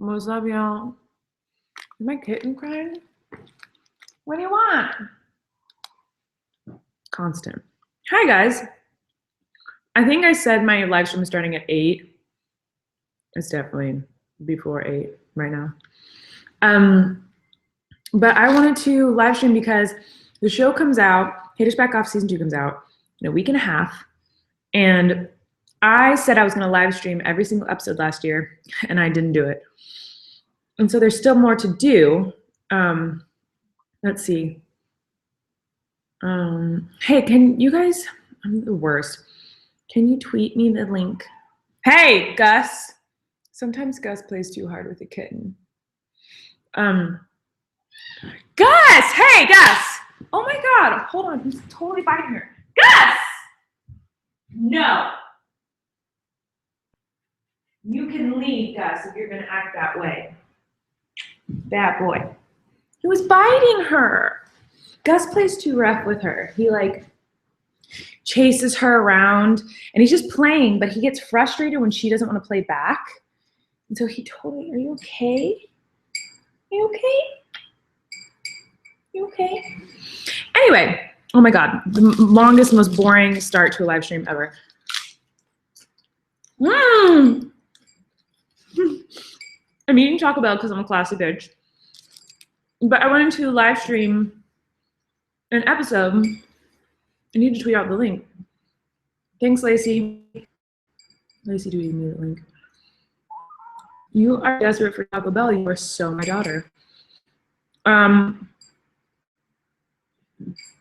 Most love, y'all. Is my kitten crying? What do you want? Constant. Hi, guys. I think I said my live stream is starting at 8. It's definitely before 8 right now. But I wanted to live stream because the show comes out, Haters Back Off Season 2 comes out in a week and a half. And I said I was going to live stream every single episode last year, and I didn't do it. And so there's still more to do. Let's see. Hey, can you guys, I'm the worst. Can you tweet me the link? Hey, Gus. Sometimes Gus plays too hard with a kitten. Gus! Hey, Gus! Oh my God, hold on, he's totally biting her. Gus! No. You can leave, Gus, if you're gonna act that way. Bad boy. He was biting her. Gus plays too rough with her. He like chases her around and he's just playing, but he gets frustrated when she doesn't want to play back. And so he totally, are you okay? Are you okay? You okay? Anyway, oh my God, the longest, most boring start to a live stream ever. I'm eating Taco Bell because I'm a classy bitch. But I wanted to live stream an episode. I need to tweet out the link. Thanks, Lacey. Lacey tweeted me the link. You are desperate for Taco Bell. You are so my daughter.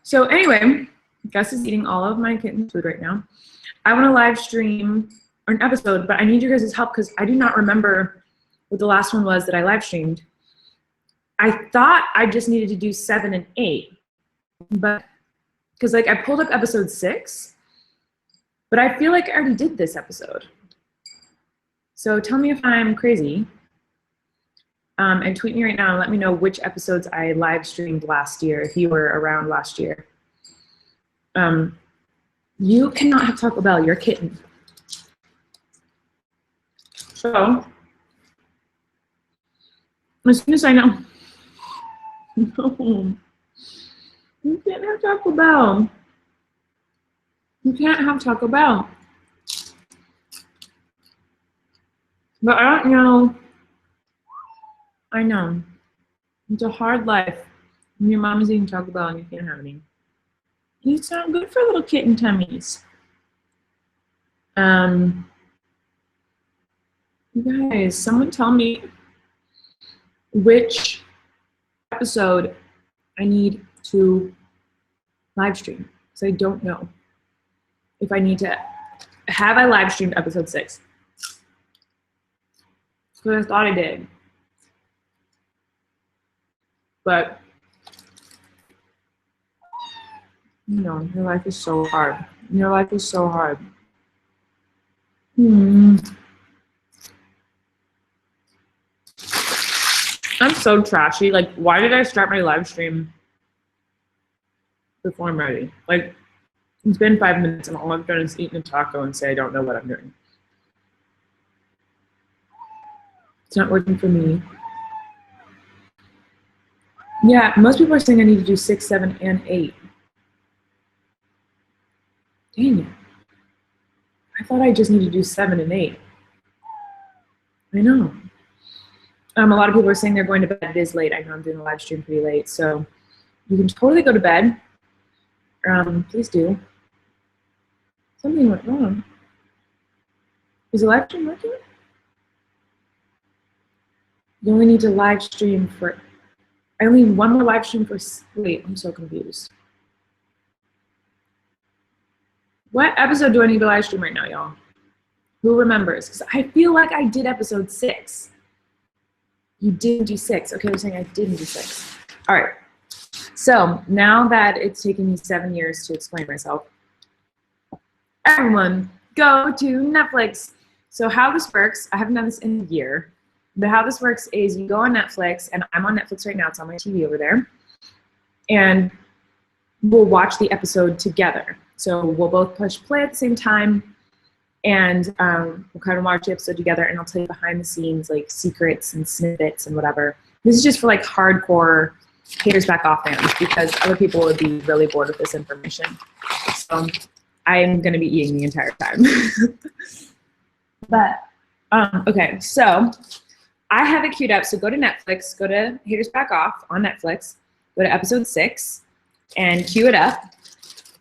So anyway, Gus is eating all of my kitten's food right now. I want to live stream an episode, but I need you guys' help because I do not remember what the last one was that I live streamed. I thought I just needed to do 7 and 8, but because like I pulled up episode 6, but I feel like I already did this episode. So tell me if I'm crazy, and tweet me right now and let me know which episodes I live streamed last year if you were around last year. You cannot have Taco Bell, you're a kitten. So, as soon as I know, no, you can't have Taco Bell. You can't have Taco Bell. But I don't know. I know. It's a hard life when your mom is eating Taco Bell and you can't have any. It's not good for little kitten tummies. You guys, someone tell me which episode I need to live stream, because I don't know if I need to. Have I live streamed episode 6? Because I thought I did. But, you know, your life is so hard. Your life is so hard. I'm so trashy. Like, why did I start my live stream before I'm ready? Like, it's been 5 minutes and all I've done is eat a taco and say I don't know what I'm doing. It's not working for me. Yeah, most people are saying I need to do 6, 7, and 8. Dang it. I thought I just need to do 7 and 8. I know. A lot of people are saying they're going to bed. It is late. I know I'm doing a live stream pretty late, so you can totally go to bed. Please do. Something went wrong. Is the live stream working? You only need to live stream for, I only need one more live stream for, wait, I'm so confused. What episode do I need to live stream right now, y'all? Who remembers? Because I feel like I did episode 6. You didn't do 6. Okay, you're saying I didn't do 6. All right. So now that it's taken me 7 years to explain myself, everyone go to Netflix. So how this works, I haven't done this in a year, but how this works is you go on Netflix, and I'm on Netflix right now. It's on my TV over there. And we'll watch the episode together. So we'll both push play at the same time. And we'll kind of watch the episode together, and I'll tell you behind the scenes, like secrets and snippets and whatever. This is just for like hardcore haters back off fans, because other people would be really bored with this information. So I'm gonna be eating the entire time. But okay, so I have it queued up. So go to Netflix, go to Haters Back Off on Netflix, go to episode 6, and queue it up.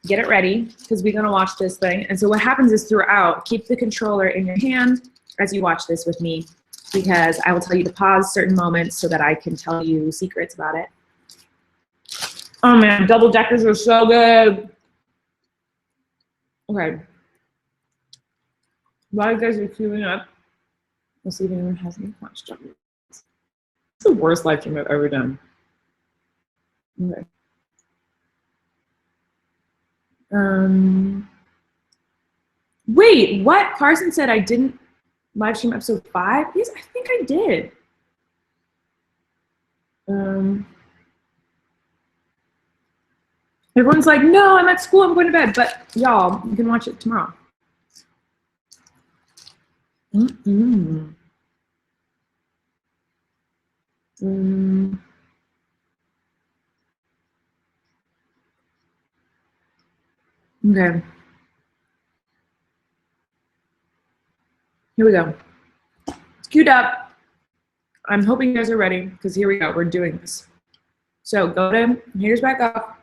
Get it ready, because we're gonna watch this thing. And so what happens is throughout, keep the controller in your hand as you watch this with me, because I will tell you to pause certain moments so that I can tell you secrets about it. Oh man, double deckers are so good. Okay. While you guys are queuing up, we'll see if anyone has any questions. It's the worst live stream I've ever done. Okay. Wait, what? Carson said I didn't live stream episode 5? Yes, I think I did. Everyone's like, no, I'm at school, I'm going to bed. But y'all, you can watch it tomorrow. Okay. Here we go. It's queued up. I'm hoping you guys are ready, because here we go. We're doing this. So go to Haters Back Up,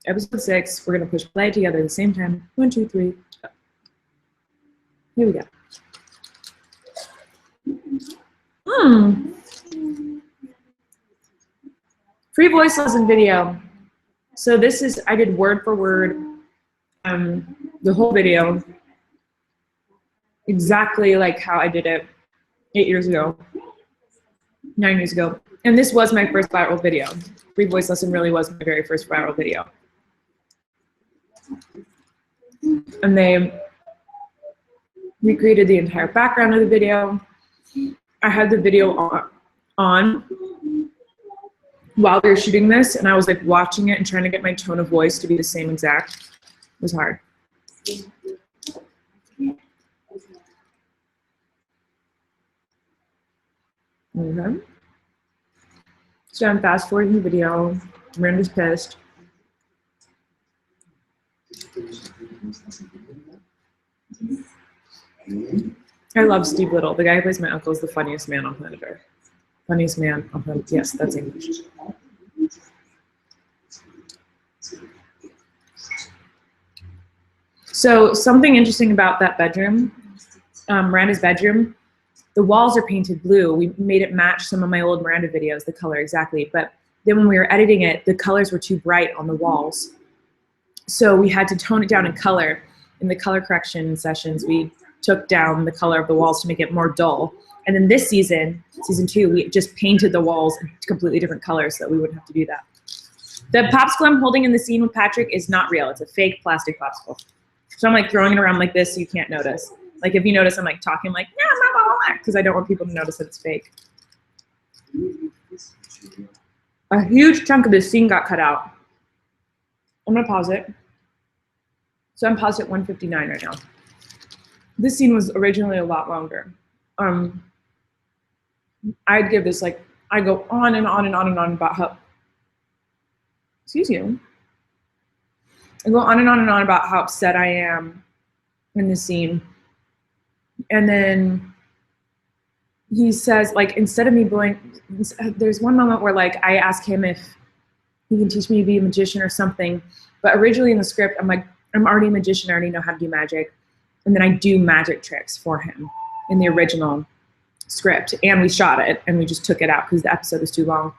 episode 6. We're going to push play together at the same time. 1, 2, 3. Go. Here we go. Free voice lesson video. So this is, I did word for word the whole video, exactly like how I did it 8 years ago, 9 years ago. And this was my first viral video. Free voice lesson really was my very first viral video. And they recreated the entire background of the video. I had the video on while we were shooting this, and I was like watching it and trying to get my tone of voice to be the same exact. It was hard. Okay. So I'm fast forwarding the video. Miranda's pissed. I love Steve Little. The guy who plays my uncle is the funniest man on planet Earth. Funniest man on planet. Yes, that's English. So something interesting about that bedroom, Miranda's bedroom, the walls are painted blue. We made it match some of my old Miranda videos, the color exactly. But then when we were editing it, the colors were too bright on the walls. So we had to tone it down in color. In the color correction sessions, we took down the color of the walls to make it more dull. And then this season, season 2, we just painted the walls in completely different colors so that we wouldn't have to do that. The popsicle I'm holding in the scene with Patrick is not real. It's a fake plastic popsicle. So I'm like throwing it around like this so you can't notice. Like if you notice, I'm like talking like, because I don't want people to notice that it's fake. A huge chunk of this scene got cut out. I'm gonna pause it. So I'm paused at 1:59 right now. This scene was originally a lot longer. I'd give this like, I go on and on and on and on about how, excuse you. I go on and on and on about how upset I am in this scene. And then he says, like, instead of me going, there's one moment where like I ask him if he can teach me to be a magician or something. But originally in the script, I'm like, I'm already a magician, I already know how to do magic. And then I do magic tricks for him in the original script. And we shot it and we just took it out because the episode was too long.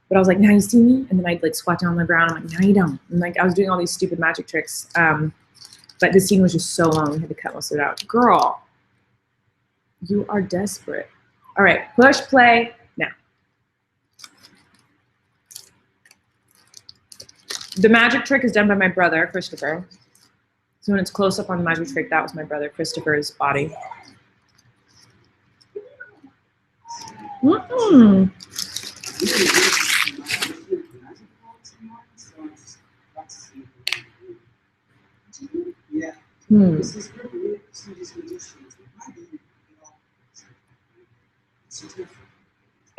But I was like, now you see me? And then I'd like squat down on the ground. I'm like, now you don't. And like I was doing all these stupid magic tricks. But the scene was just so long, we had to cut most of it out. Girl, you are desperate. All right, push play now. The magic trick is done by my brother, Christopher. So when it's close up on the magic trick, that was my brother, Christopher's body.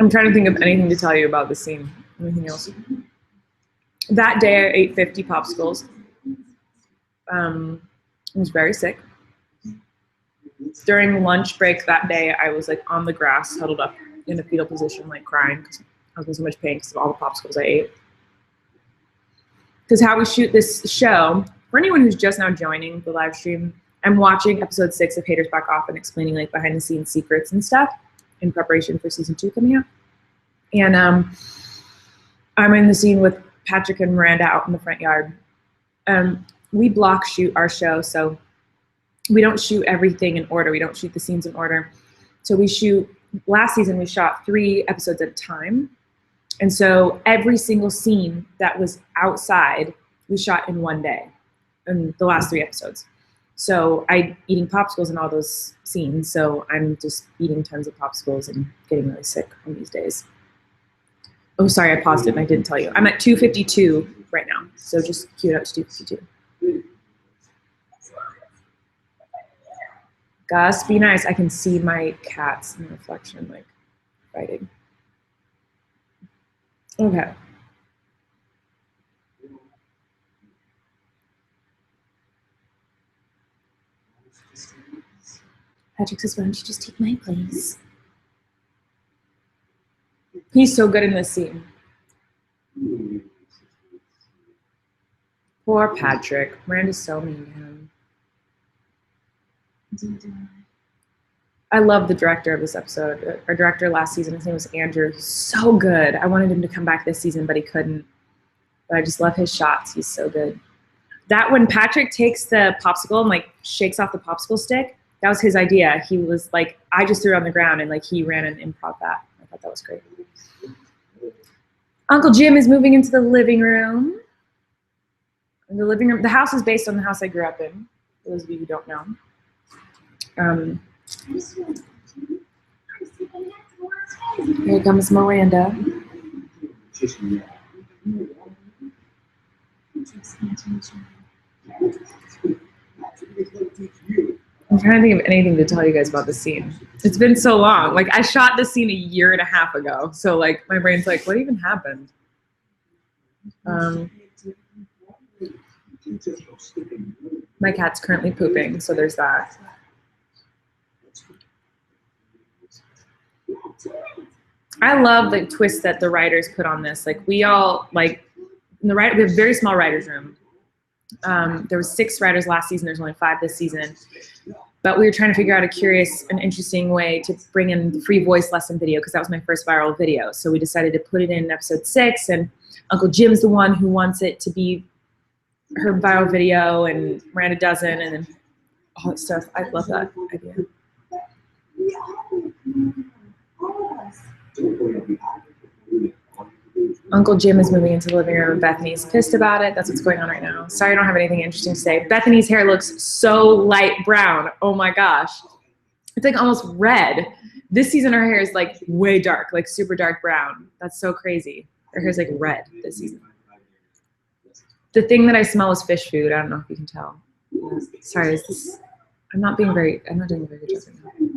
I'm trying to think of anything to tell you about the scene. Anything else? That day I ate 50 popsicles. I was very sick. During lunch break that day, I was like on the grass, huddled up in a fetal position, like crying because I was in so much pain because of all the popsicles I ate. Because how we shoot this show, for anyone who's just now joining the live stream, I'm watching episode 6 of Haters Back Off and explaining like behind the scenes secrets and stuff in preparation for season 2 coming out. And I'm in the scene with Patrick and Miranda out in the front yard. We block shoot our show, so we don't shoot everything in order. We don't shoot the scenes in order. So we shoot, last season we shot 3 episodes at a time. And so every single scene that was outside, we shot in one day in the last 3 episodes. So I'm eating popsicles in all those scenes. So I'm just eating tons of popsicles and getting really sick on these days. Oh, sorry, I paused it and I didn't tell you. I'm at 252 right now. So just cue it up to 252. Gus, be nice. I can see my cats in the reflection, like fighting. Okay. Patrick says, why don't you just take my place? He's so good in this scene. Poor Patrick. Miranda's so mean to him. I love the director of this episode. Our director last season, his name was Andrew. He's so good. I wanted him to come back this season, but he couldn't. But I just love his shots. He's so good. That when Patrick takes the popsicle and like shakes off the popsicle stick, that was his idea. He was like, I just threw it on the ground and like he ran and improv that. I thought that was great. Uncle Jim is moving into the living room. And the living room, the house is based on the house I grew up in, for those of you who don't know. Here comes Miranda. I'm trying to think of anything to tell you guys about this scene. It's been so long. Like, I shot this scene 1.5 years ago. So, like, my brain's like, what even happened? My cat's currently pooping, so there's that. I love the twist that the writers put on this. Like, we all, like, we have a very small writer's room. There were 6 writers last season. There's only 5 this season. But we were trying to figure out a curious and interesting way to bring in the free voice lesson video because that was my first viral video. So we decided to put it in episode 6, and Uncle Jim's the one who wants it to be her viral video, and Miranda doesn't, and then all that stuff. I love that idea. Uncle Jim is moving into the living room and Bethany's pissed about it. That's what's going on right now. Sorry I don't have anything interesting to say. Bethany's hair looks so light brown. Oh my gosh. It's like almost red. This season her hair is like way dark, like super dark brown. That's so crazy. Her hair's like red this season. The thing that I smell is fish food. I don't know if you can tell. Sorry, is this, I'm not doing a very good job right now.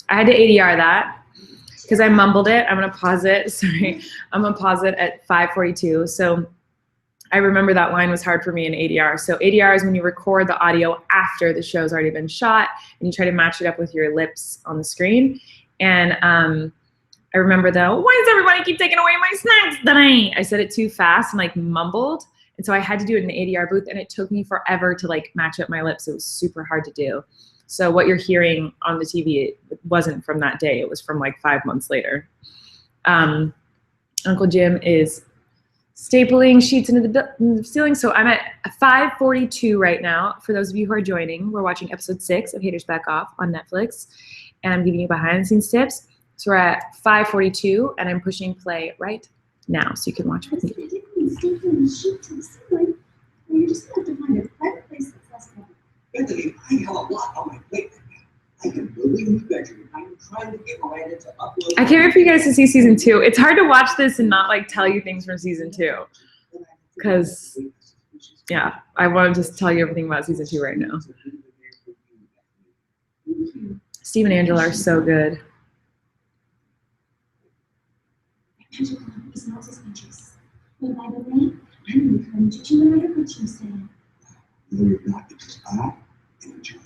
I had to ADR that because I mumbled it. I'm gonna pause it. Sorry, I'm gonna pause it at 5:42. So I remember that line was hard for me in ADR. So ADR is when you record the audio after the show's already been shot and you try to match it up with your lips on the screen. And I remember though, why does everybody keep taking away my snacks tonight? I said it too fast and like mumbled. And so I had to do it in the ADR booth and it took me forever to like match up my lips. It was super hard to do. So what you're hearing on the TV, it wasn't from that day. It was from like 5 months later. Uncle Jim is stapling sheets into the ceiling. So I'm at 5:42 right now. For those of you who are joining, we're watching episode 6 of Haters Back Off on Netflix. And I'm giving you behind the scenes tips. So we're at 5:42 and I'm pushing play right now. So you can watch with me. Anthony, I have a lot on my plate. I can believe you guys. I'm trying to get Miranda to upload. I can't wait for you guys to see season 2. It's hard to watch this and not like tell you things from season 2, because Yeah, I want to just tell you everything about season 2 right now. Steve and Angela are so good. Is not suspicious. Well, by the way, I'm referring to you no matter what you say. No, you're not, because I am a judge.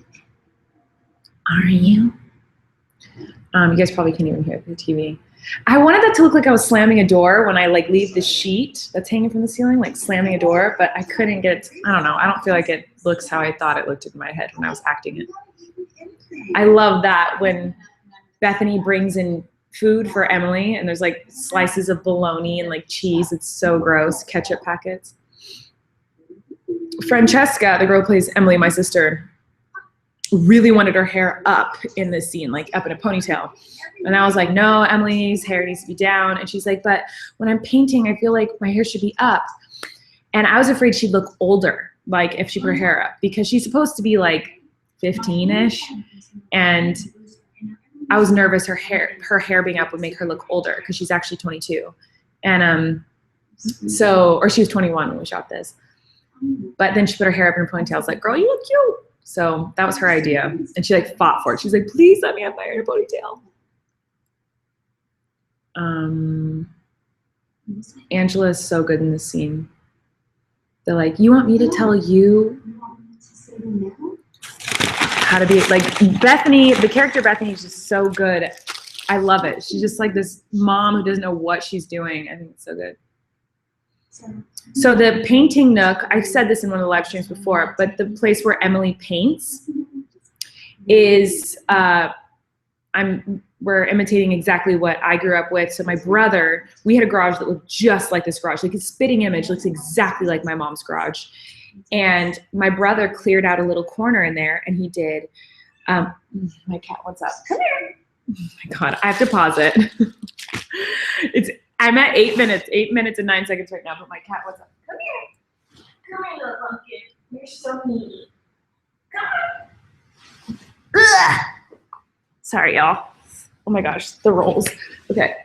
Are you? You guys probably can't even hear the TV. I wanted that to look like I was slamming a door when I like leave the sheet that's hanging from the ceiling, like slamming a door, but I couldn't get it. I don't know. I don't feel like it looks how I thought it looked in my head when I was acting it. I love that when Bethany brings in food for Emily and there's like slices of bologna and like cheese. It's so gross. Ketchup packets. Francesca, the girl who plays Emily, my sister, really wanted her hair up in this scene, like up in a ponytail. And I was like, no, Emily's hair needs to be down. And she's like, but when I'm painting, I feel like my hair should be up. And I was afraid she'd look older, like if she put her hair up, because she's supposed to be like 15-ish. And I was nervous her hair being up would make her look older because she's actually 22. And or she was 21 when we shot this. But then she put her hair up in her ponytail. I was like, girl, you look cute. So that was her idea. And she like fought for it. She's like, please let me have my hair in a ponytail. Angela is so good in this scene. They're like, you want me to tell you how to be like Bethany, the character Bethany is just so good. I love it. She's just like this mom who doesn't know what she's doing. I think it's so good. So the painting nook, I've said this in one of the live streams before, but the place where Emily paints is, we're imitating exactly what I grew up with. So my brother, we had a garage that looked just like this garage. Like his spitting image looks exactly like my mom's garage. And my brother cleared out a little corner in there and he did, my cat, what's up? Come here. Oh my God, I have to pause it. I'm at 8 minutes and 9 seconds right now, but my cat, what's up? Come here. Come here, little pumpkin. You're so needy. Come on. Ugh. Sorry, y'all. Oh my gosh, the rolls. Okay.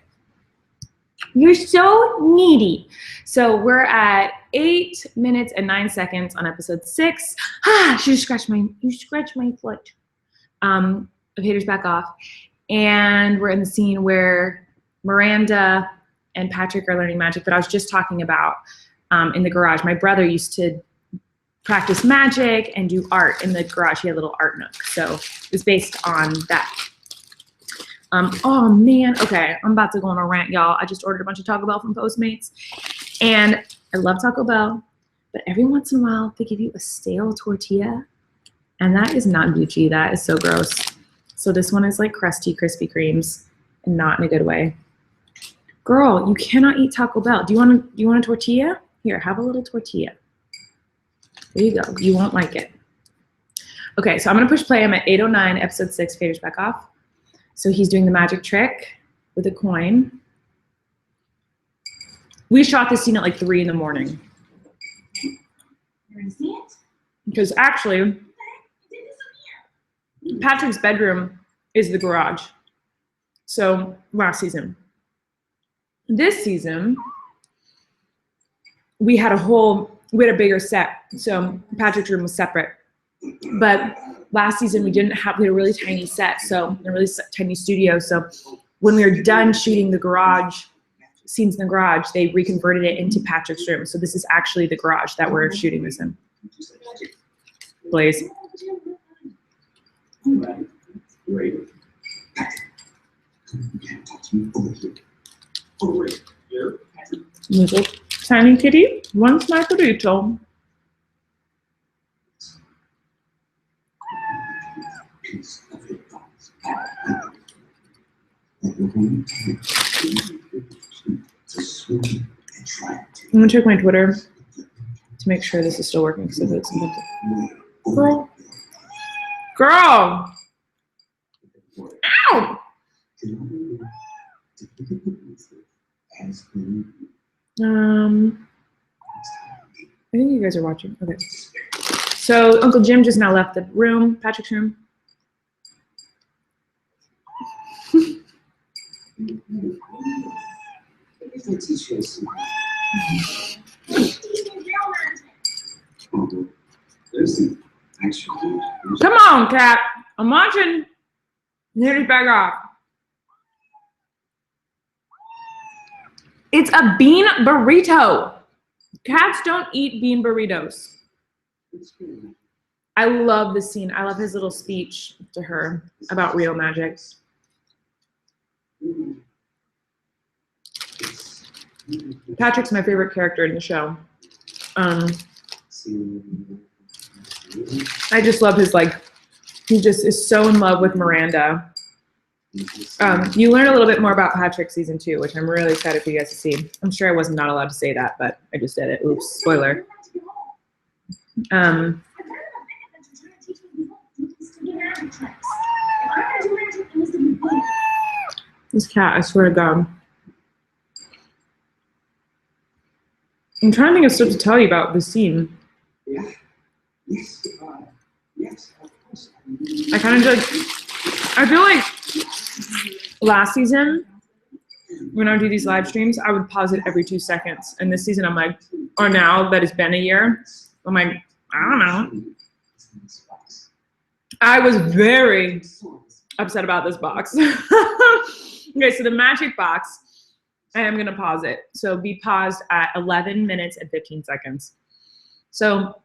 You're so needy. So we're at 8 minutes and 9 seconds on episode 6. You scratched my foot. The haters back off. And we're in the scene where Miranda and Patrick are learning magic, but I was just talking about in the garage. My brother used to practice magic and do art in the garage. He had a little art nook. So it was based on that. Oh man, okay, I'm about to go on a rant, y'all. I just ordered a bunch of Taco Bell from Postmates, and I love Taco Bell, but every once in a while they give you a stale tortilla, and that is not Gucci. That is so gross. So this one is like crusty Krispy Kremes, and not in a good way. Girl, you cannot eat Taco Bell. Do you want a tortilla? Here, have a little tortilla. There you go. You won't like it. Okay, so I'm gonna push play. I'm at 8:09, episode 6. Faders back off. So he's doing the magic trick with a coin. We shot this scene at like 3 in the morning. Because actually, Patrick's bedroom is the garage. So last season. This season, we had a bigger set. So Patrick's room was separate. But last season we had a really tiny set, so a really tiny studio. So when we were done shooting the garage scenes in the garage, they reconverted it into Patrick's room. So this is actually the garage that we're shooting this in. Blaze. Little tiny kitty wants my burrito. I'm gonna check my Twitter to make sure this is still working because if it's girl, ow! I think you guys are watching. Okay. So Uncle Jim just now left the room, Patrick's room. Listen, actually, Come on, cat. I'm watching. Here to back off. It's a bean burrito. Cats don't eat bean burritos. I love this scene. I love his little speech to her about real magic. Patrick's my favorite character in the show. I just love his, like, he just is so in love with Miranda. You learn a little bit more about Patrick season 2, which I'm really excited for you guys to see. I'm sure I was not allowed to say that, but I just did it. Oops, spoiler. This cat, I swear to God. I'm trying to think of stuff to tell you about this scene. Yeah. Yes. Yes, of course. I kind of like, I feel like last season, when I would do these live streams, I would pause it every 2 seconds. And this season, I'm like, or now that it's been a year, I'm like, I don't know. I was very upset about this box. Okay, so the magic box, I am gonna pause it. So be paused at 11 minutes and 15 seconds. So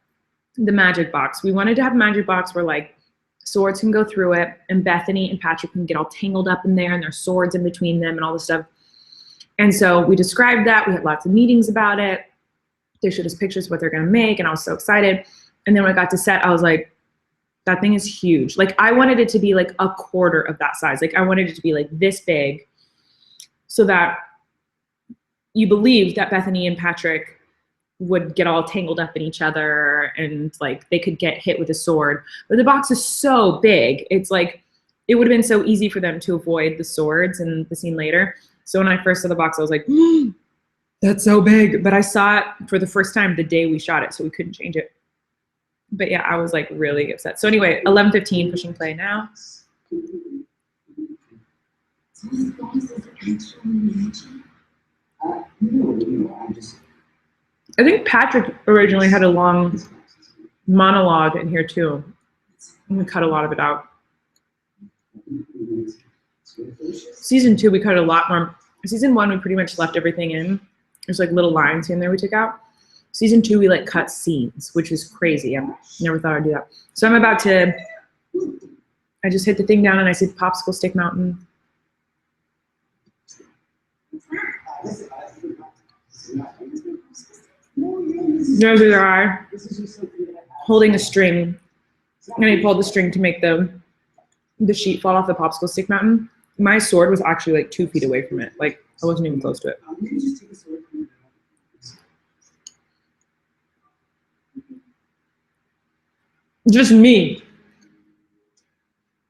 the magic box, we wanted to have a magic box where like swords can go through it and Bethany and Patrick can get all tangled up in there and there's swords in between them and all this stuff. And so we described that, we had lots of meetings about it. They showed us pictures of what they're gonna make and I was so excited. And then when I got to set, I was like, that thing is huge. Like I wanted it to be like a quarter of that size. Like I wanted it to be like this big so that you believed that Bethany and Patrick would get all tangled up in each other and like they could get hit with a sword. But the box is so big. It's like, it would have been so easy for them to avoid the swords in the scene later. So when I first saw the box, I was like, that's so big. But I saw it for the first time the day we shot it, so we couldn't change it. But yeah, I was like really upset. So anyway, 11:15, pushing play now. So this box is actually magic. I think Patrick originally had a long monologue in here too. And we cut a lot of it out. Season 2, we cut a lot more. Season 1, we pretty much left everything in. There's like little lines here and there we took out. Season 2, we like cut scenes, which is crazy. I never thought I'd do that. So I'm about to, I just hit the thing down and I see the popsicle stick mountain. There's their eye, holding a string. And he pulled the string to make the sheet fall off the popsicle stick mountain. My sword was actually like 2 feet away from it. Like I wasn't even close to it. Just me.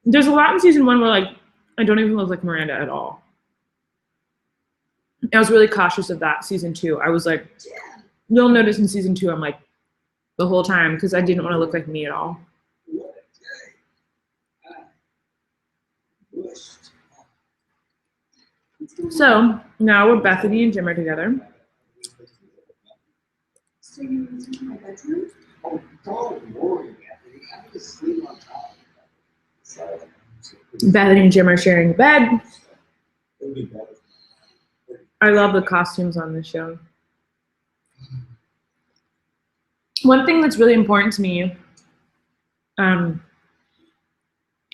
There's a lot in season 1 where like I don't even look like Miranda at all. I was really cautious of that. Season 2, I was like, you'll notice in season 2, I'm like the whole time because I didn't want to look like me at all. So now we're Bethany and Jim are together. So you're in my bedroom? Oh, don't worry, Bethany. I'm just sleep on top of it. Bethany and Jim are sharing a bed. It'll be better. I love the costumes on this show. One thing that's really important to me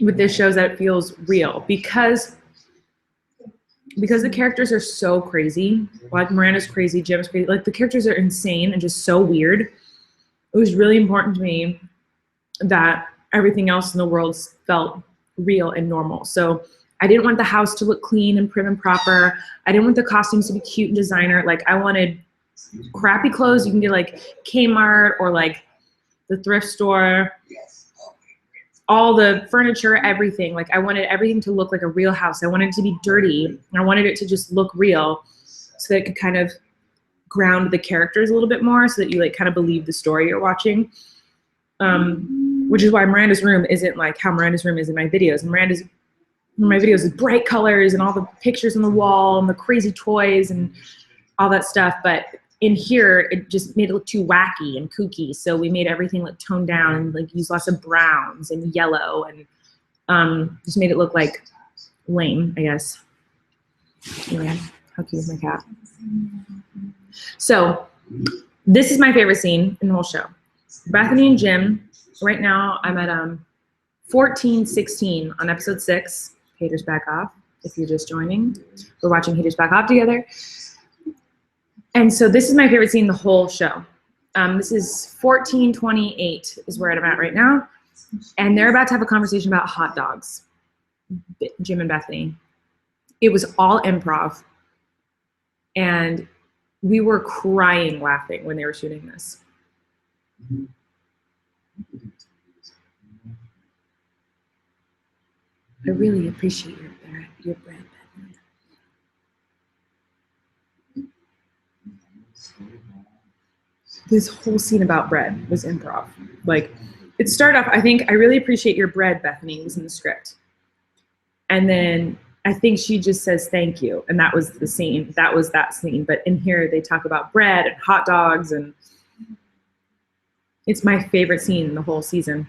with this show is that it feels real because the characters are so crazy. Like Miranda's crazy, Jim's crazy. Like the characters are insane and just so weird. It was really important to me that everything else in the world felt real and normal. So I didn't want the house to look clean and prim and proper. I didn't want the costumes to be cute and designer. Like I wanted crappy clothes you can get like Kmart or like the thrift store. All the furniture, everything. Like I wanted everything to look like a real house. I wanted it to be dirty. I wanted it to just look real so that it could kind of ground the characters a little bit more so that you like kind of believe the story you're watching. Which is why Miranda's room isn't like how Miranda's room is in my videos. My videos is bright colors and all the pictures on the wall and the crazy toys and all that stuff. But in here, it just made it look too wacky and kooky. So we made everything look toned down and like used lots of browns and yellow and just made it look like lame, I guess. Anyway, how cute is my cat? So this is my favorite scene in the whole show. Bethany and Jim, right now I'm at 14:16 on episode 6, Haters Back Off. If you're just joining, we're watching Haters Back Off together. And so this is my favorite scene in the whole show. This is 14:28 is where I'm at right now. And they're about to have a conversation about hot dogs, Jim and Bethany. It was all improv. And we were crying laughing when they were shooting this. I really appreciate your bread, Bethany. This whole scene about bread was improv. Like, it started off, I think, I really appreciate your bread, Bethany, was in the script. And then I think she just says thank you. And that was the scene. That was that scene. But in here, they talk about bread and hot dogs. And it's my favorite scene in the whole season.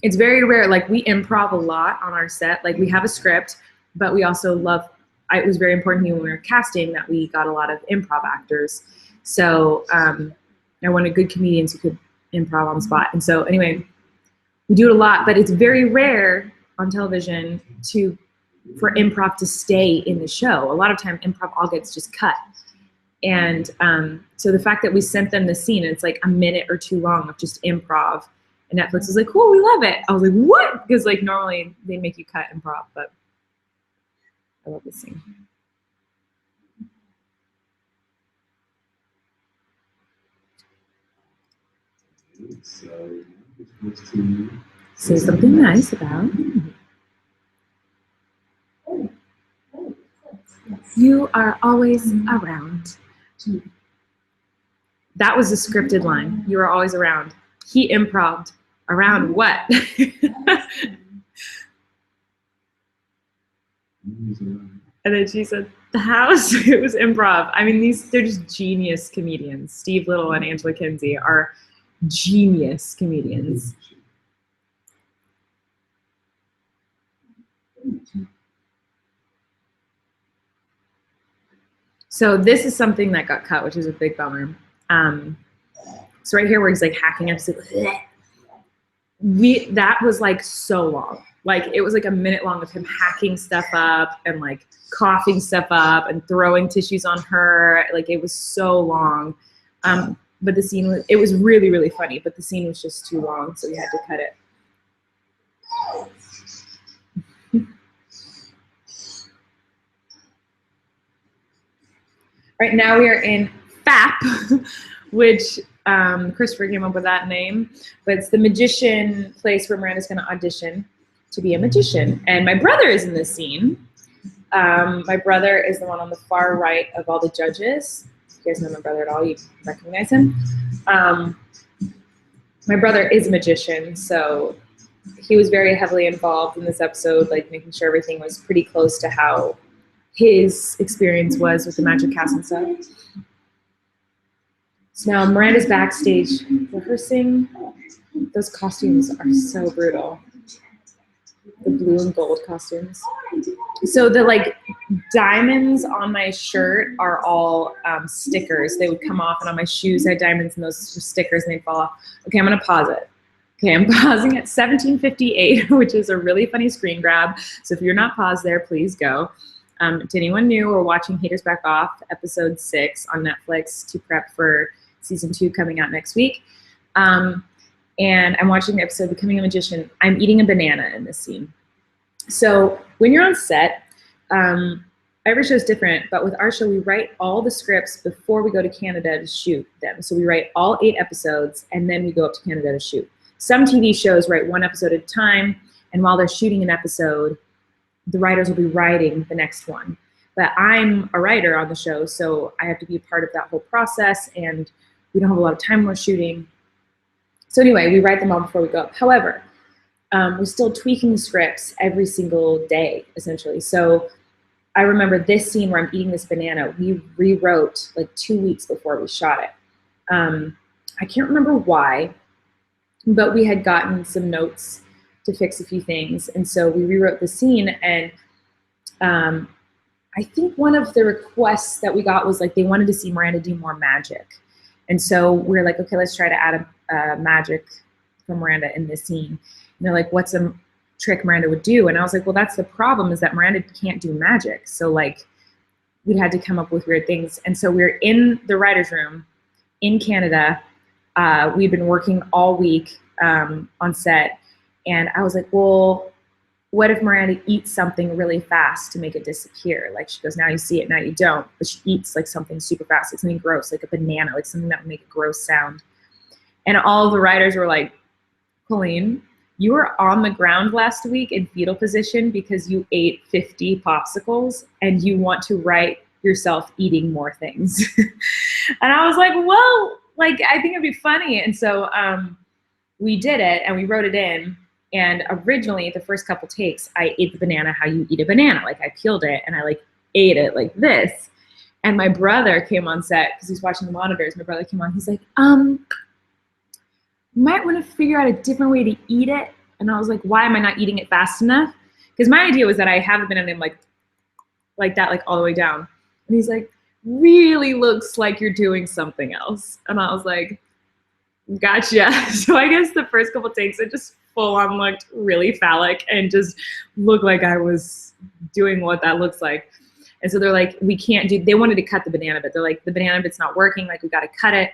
It's very rare. Like, we improv a lot on our set. Like, we have a script, but we also love, it was very important to me when we were casting that we got a lot of improv actors. So I wanted good comedians who could improv on the spot. And so anyway, we do it a lot, but it's very rare on television for improv to stay in the show. A lot of time improv all gets just cut. And so the fact that we sent them the scene, and it's like a minute or two long of just improv, and Netflix was like, cool, we love it. I was like, what? Because like normally they make you cut improv, but I love this scene. Say something nice about you are always around. That was a scripted line. You are always around. He improv'd around what? And then she said, the house. It was improv. I mean, they're just genius comedians. Steve Little and Angela Kinsey are genius comedians. So this is something that got cut, which is a big bummer. So right here where he's like hacking up, that was like so long. Like it was like a minute long of him hacking stuff up and like coughing stuff up and throwing tissues on her. Like it was so long. But the scene it was really, really funny, but the scene was just too long, so we had to cut it. Right now we are in FAP, which Christopher came up with that name, but it's the magician place where Miranda's going to audition to be a magician. And my brother is in this scene. My brother is the one on the far right of all the judges. If you guys know my brother at all, you recognize him. My brother is a magician, so he was very heavily involved in this episode, like making sure everything was pretty close to how his experience was with the magic cast and stuff. So now Miranda's backstage rehearsing. Those costumes are so brutal. The blue and gold costumes. So the like diamonds on my shirt are all stickers. They would come off, and on my shoes I had diamonds, and those were stickers, and they'd fall off. Okay, I'm gonna pause it. Okay, I'm pausing at 17:58, which is a really funny screen grab. So if you're not paused there, please go. To anyone new, we're watching Haters Back Off, episode 6 on Netflix to prep for season 2 coming out next week. And I'm watching the episode Becoming a Magician. I'm eating a banana in this scene. So when you're on set, every show is different, but with our show, we write all the scripts before we go to Canada to shoot them. So we write all 8 episodes, and then we go up to Canada to shoot. Some TV shows write 1 episode at a time, and while they're shooting an episode, the writers will be writing the next one. But I'm a writer on the show, so I have to be a part of that whole process, and we don't have a lot of time we're shooting. So anyway, we write them all before we go up. However, we're still tweaking the scripts every single day, essentially. So I remember this scene where I'm eating this banana, we rewrote like 2 weeks before we shot it. I can't remember why, but we had gotten some notes to fix a few things. And so we rewrote the scene, and I think one of the requests that we got was like they wanted to see Miranda do more magic. And so we're like, okay, let's try to add a magic from Miranda in this scene. And they're like, what's a trick Miranda would do? And I was like, well, that's the problem, is that Miranda can't do magic. So like we had to come up with weird things. And so we're in the writer's room in Canada. We've been working all week on set. And I was like, well, what if Miranda eats something really fast to make it disappear? Like she goes, now you see it, now you don't. But she eats like something super fast, like something gross, like a banana, like something that would make a gross sound. And all of the writers were like, Colleen, you were on the ground last week in fetal position because you ate 50 popsicles and you want to write yourself eating more things. And I was like, well, like, I think it'd be funny. And so we did it and we wrote it in. And originally, the first couple takes, I ate the banana how you eat a banana. Like I peeled it and I like ate it like this. And my brother came on set because he's watching the monitors. My brother came on. He's like, you might want to figure out a different way to eat it. And I was like, why am I not eating it fast enough? Because my idea was that I have a banana like that, like all the way down. And he's like, really looks like you're doing something else. And I was like, gotcha. So I guess the first couple takes, it just full on looked really phallic and just looked like I was doing what that looks like. And so they're like, we can't do, they wanted to cut the banana bit. They're like, the banana bit's not working, like we got to cut it.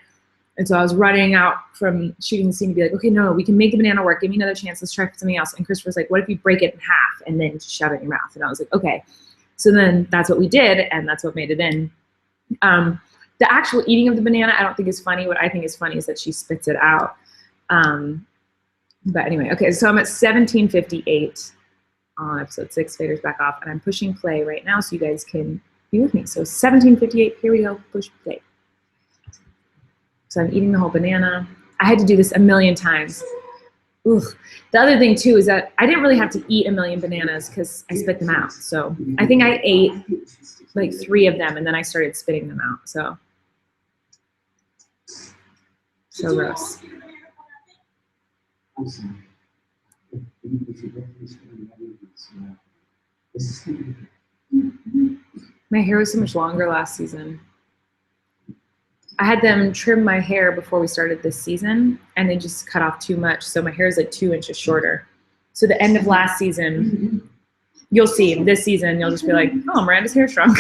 And so I was running out from shooting the scene to be like, okay, no, we can make the banana work. Give me another chance. Let's try something else. And Christopher was like, what if you break it in half and then shove it in your mouth? And I was like, okay. So then that's what we did. And that's what made it in. The actual eating of the banana, I don't think is funny. What I think is funny is that she spits it out. But anyway, okay, so I'm at 17:58 on episode 6, Faders Back Off, and I'm pushing play right now so you guys can be with me. So 17:58, here we go, push play. So I'm eating the whole banana. I had to do this a million times. Ooh. The other thing too is that I didn't really have to eat a million bananas because I spit them out. So I think I ate like 3 of them and then I started spitting them out. So gross. I'm sorry. My hair was so much longer last season. I had them trim my hair before we started this season, and they just cut off too much. So my hair is like 2 inches shorter. So the end of last season, you'll see this season, you'll just be like, oh, Miranda's hair shrunk.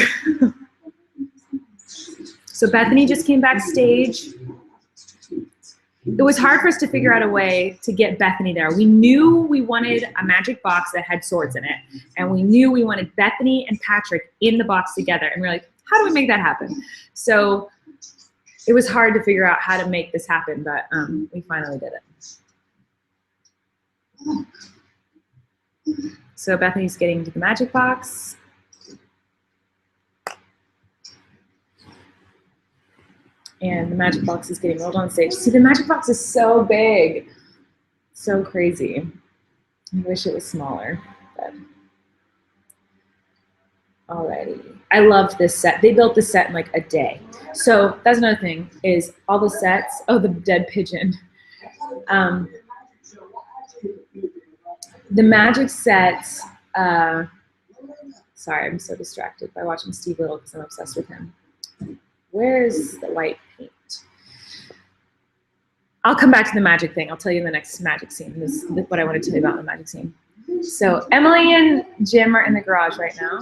So Bethany just came backstage. It was hard for us to figure out a way to get Bethany there. We knew we wanted a magic box that had swords in it. And we knew we wanted Bethany and Patrick in the box together. And we were like, how do we make that happen? So it was hard to figure out how to make this happen, but we finally did it. So Bethany's getting into the magic box. And the magic box is getting rolled on stage. See, the magic box is so big. So crazy. I wish it was smaller, but alrighty. I loved this set. They built this set in like a day. So that's another thing is all the sets. Oh, the dead pigeon. The magic sets. Sorry, I'm so distracted by watching Steve Little because I'm obsessed with him. Where's the white paint? I'll come back to the magic thing. I'll tell you in the next magic scene. This is what I want to tell you about in the magic scene. So Emily and Jim are in the garage right now.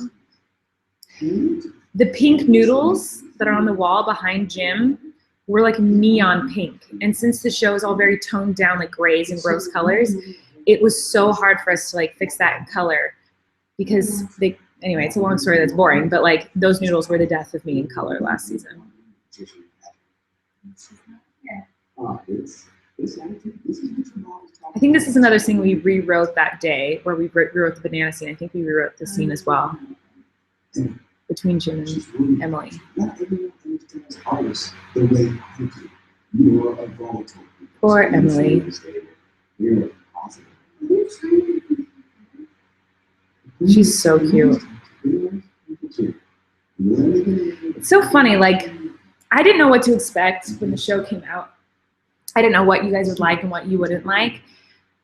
The pink noodles that are on the wall behind Jim were like neon pink. And since the show is all very toned down, like grays and gross colors, it was so hard for us to like fix that in color because they, anyway, it's a long story that's boring, but like those noodles were the death of me in color last season. I think this is another scene we rewrote that day where we rewrote the banana scene. I think we rewrote the scene as well between Jim and Emily. Poor Emily. She's so cute. It's so funny. Like, I didn't know what to expect when the show came out. I didn't know what you guys would like and what you wouldn't like.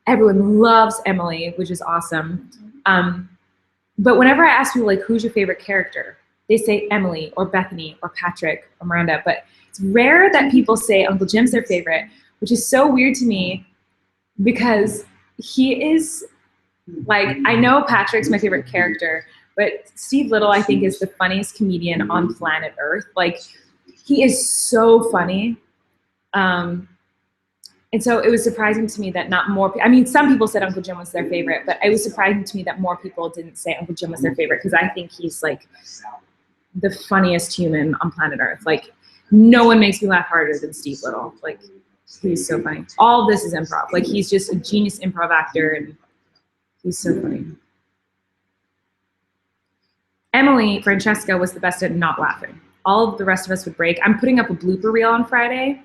Everyone loves Emily, which is awesome. But whenever I ask people, like, who's your favorite character? They say Emily or Bethany or Patrick or Miranda. But it's rare that people say Uncle Jim's their favorite, which is so weird to me because he is, like, I know Patrick's my favorite character, but Steve Little, I think, is the funniest comedian on planet Earth. Like, he is so funny. And so it was surprising to me that not more, I mean, some people said Uncle Jim was their favorite, but it was surprising to me that more people didn't say Uncle Jim was their favorite, because I think he's like the funniest human on planet Earth. Like, no one makes me laugh harder than Steve Little. Like, he's so funny. All of this is improv. Like, he's just a genius improv actor, and he's so funny. Emily, Francesca, was the best at not laughing. All of the rest of us would break. I'm putting up a blooper reel on Friday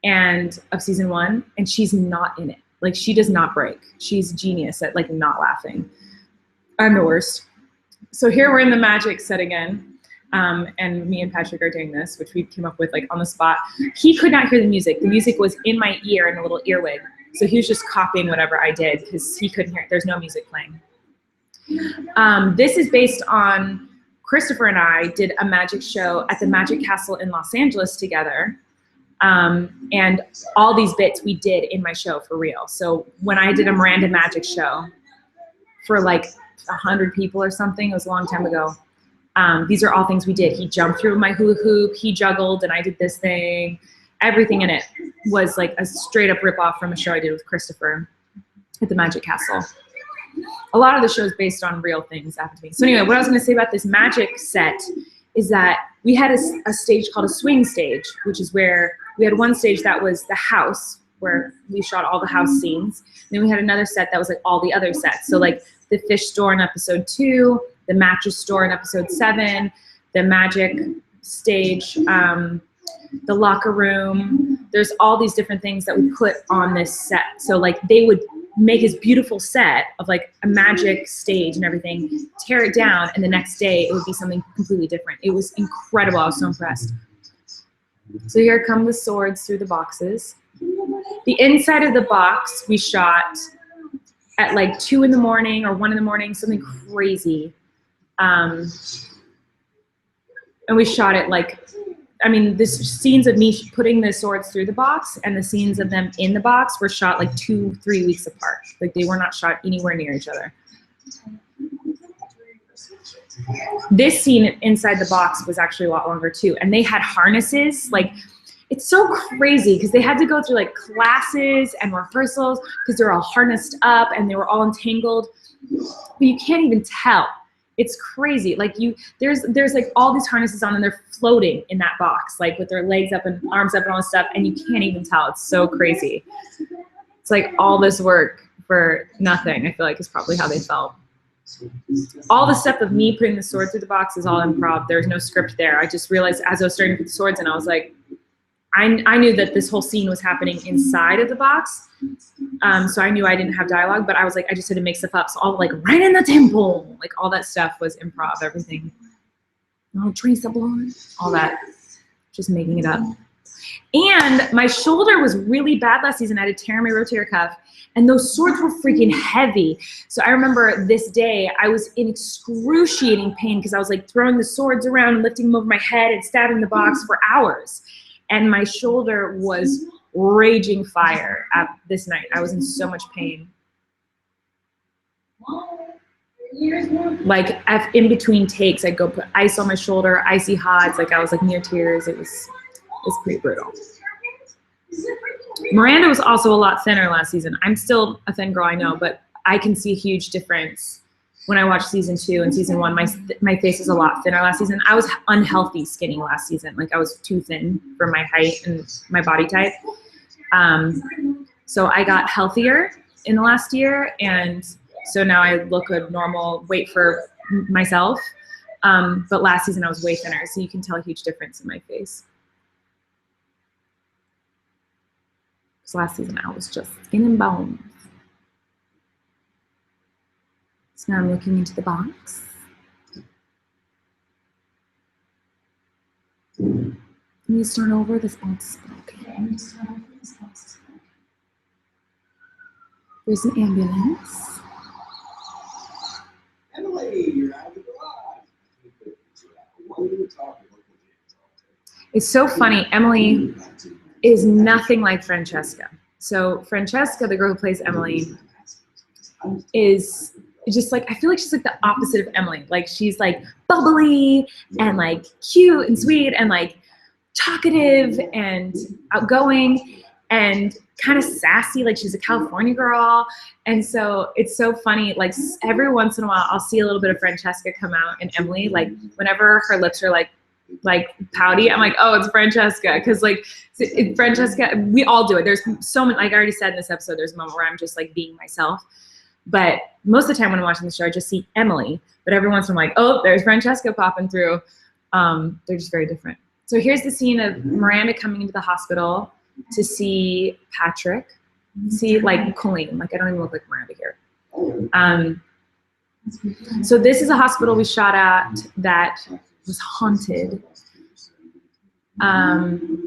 of season 1, and she's not in it. Like, she does not break. She's genius at, like, not laughing. I'm the worst. So here we're in the magic set again. And me and Patrick are doing this, which we came up with, like, on the spot. He could not hear the music. The music was in my ear in a little earwig. So he was just copying whatever I did because he couldn't hear it. There's no music playing. This is based on Christopher and I did a magic show at the Magic Castle in Los Angeles together. And all these bits we did in my show for real. So when I did a Miranda magic show for like 100 people or something, it was a long time ago. These are all things we did. He jumped through my hula hoop, he juggled, and I did this thing. Everything in it was like a straight up rip off from a show I did with Christopher at the Magic Castle. A lot of the show is based on real things happened to me. So anyway, what I was gonna say about this magic set is that we had a stage called a swing stage, which is where we had one stage that was the house, where we shot all the house scenes. And then we had another set that was like all the other sets. So like the fish store in episode 2, the mattress store in episode 7, the magic stage, the locker room. There's all these different things that we put on this set. So like they would make this beautiful set of like a magic stage and everything, tear it down, and the next day it would be something completely different. It was incredible. I was so impressed. So here come the swords through the boxes. The inside of the box we shot at like 2 in the morning or 1 in the morning, something crazy. And we shot it like, I mean, the scenes of me putting the swords through the box and the scenes of them in the box were shot like 2-3 weeks apart. Like they were not shot anywhere near each other. This scene inside the box was actually a lot longer too. And they had harnesses. Like, it's so crazy because they had to go through like classes and rehearsals because they're all harnessed up and they were all entangled. But you can't even tell. It's crazy. Like there's like all these harnesses on and they're floating in that box, like with their legs up and arms up and all this stuff, and you can't even tell. It's so crazy. It's like all this work for nothing, I feel like, is probably how they felt. All the stuff of me putting the sword through the box is all improv. There's no script there. I just realized as I was starting to put the swords in, I was like, I knew that this whole scene was happening inside of the box. So I knew I didn't have dialogue, but I was like, I just had to make stuff up. So all like right in the temple, like all that stuff was improv, everything. Oh, trace the blood, all that, just making it up. And my shoulder was really bad last season. I had to tear my rotator cuff, and those swords were freaking heavy. So I remember this day, I was in excruciating pain because I was like throwing the swords around and lifting them over my head and stabbing the box for hours. And my shoulder was raging fire at this night. I was in so much pain. Like in between takes, I'd go put ice on my shoulder, icy hot. Like I was like near tears. It was pretty brutal. Miranda was also a lot thinner last season. I'm still a thin girl, I know, but I can see a huge difference when I watch season 2 and season 1. My face is a lot thinner last season. I was unhealthy skinny last season. Like I was too thin for my height and my body type. So I got healthier in the last year, and so now I look a normal weight for myself. But last season I was way thinner, so you can tell a huge difference in my face. So last season I was just skin and bones. So now I'm looking into the box. Can we start over this box? Okay. Okay, I'm gonna start off with this box. There's an ambulance. Emily, you're out of the garage. What are you talking about? It's so funny. Emily is nothing like Francesca. So Francesca, the girl who plays Emily, is just like, I feel like she's like the opposite of Emily. Like she's like bubbly and like cute and sweet and like talkative and outgoing and kind of sassy. Like she's a California girl. And so it's so funny. Like every once in a while, I'll see a little bit of Francesca come out in Emily. Like whenever her lips are like pouty, I'm like, oh, it's Francesca. Cause like Francesca, we all do it. There's so many, like I already said in this episode, there's a moment where I'm just like being myself. But most of the time when I'm watching the show, I just see Emily. But every once in a while, I'm like, oh, there's Francesca popping through. They're just very different. So here's the scene of Miranda coming into the hospital to see Patrick, see like Colleen. Like I don't even look like Miranda here. So this is a hospital we shot at that was haunted. And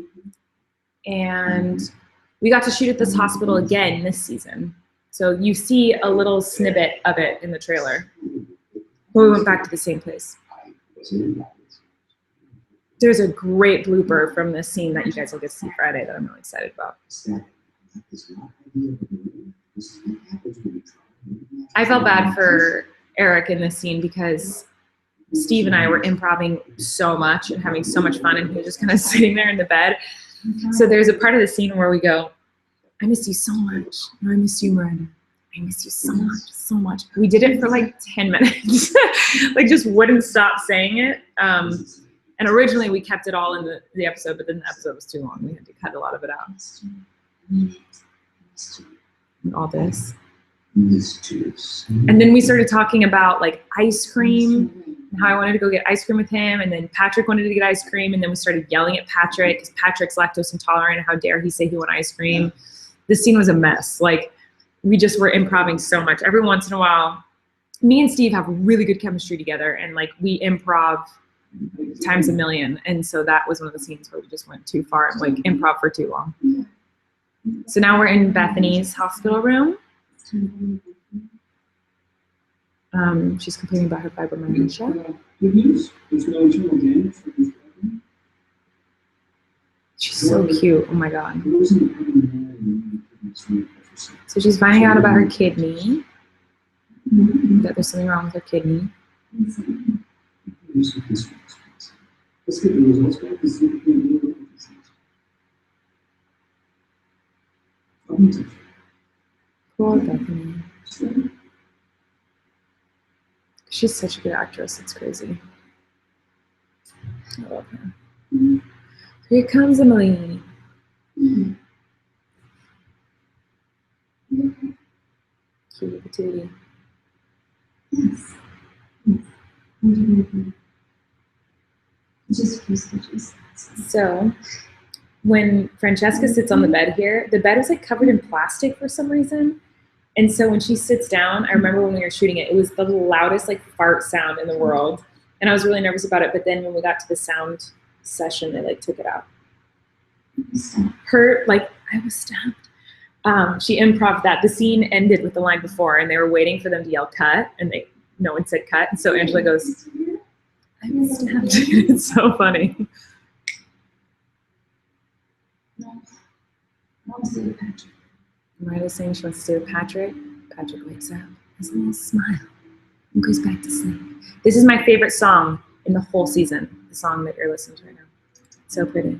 we got to shoot at this hospital again this season. So you see a little snippet of it in the trailer. But we went back to the same place. There's a great blooper from this scene that you guys will get to see Friday that I'm really excited about. I felt bad for Eric in this scene because Steve and I were improvising so much and having so much fun, and he was just kind of sitting there in the bed. So there's a part of the scene where we go, I miss you so much. No, I miss you, Miranda. I miss you so much, so much. We did it for like 10 minutes. Like just wouldn't stop saying it. And originally we kept it all in the episode, but then the episode was too long. We had to cut a lot of it out. And all this. And then we started talking about like ice cream and how I wanted to go get ice cream with him. And then Patrick wanted to get ice cream. And then we started yelling at Patrick because Patrick's lactose intolerant. How dare he say he wanted ice cream? This scene was a mess. Like we just were improvising so much. Every once in a while, me and Steve have really good chemistry together. And like we improv times a million. And so that was one of the scenes where we just went too far and like improv for too long. So now we're in Bethany's hospital room. She's complaining about her fibromyalgia. She's so cute. Oh my God. So she's finding out about her kidney. That there's something wrong with her kidney. Poor Bethany. She's such a good actress. It's crazy. I love her. Here comes Emily. Cutie patootie. Yes. Just a few stitches. So when Francesca sits on the bed here, the bed was like covered in plastic for some reason. And so when she sits down, I remember when we were shooting it, it was the loudest like fart sound in the world. And I was really nervous about it. But then when we got to the sound session, they like took it out. Her, like, I was stabbed. She improv that. The scene ended with the line before and they were waiting for them to yell cut and no one said cut. And so Angela goes, I was stabbed. It's so funny. Miranda's saying she wants to stay with Patrick. Patrick wakes up, has a little smile, and goes back to sleep. This is my favorite song in the whole season, the song that you're listening to right now. So pretty.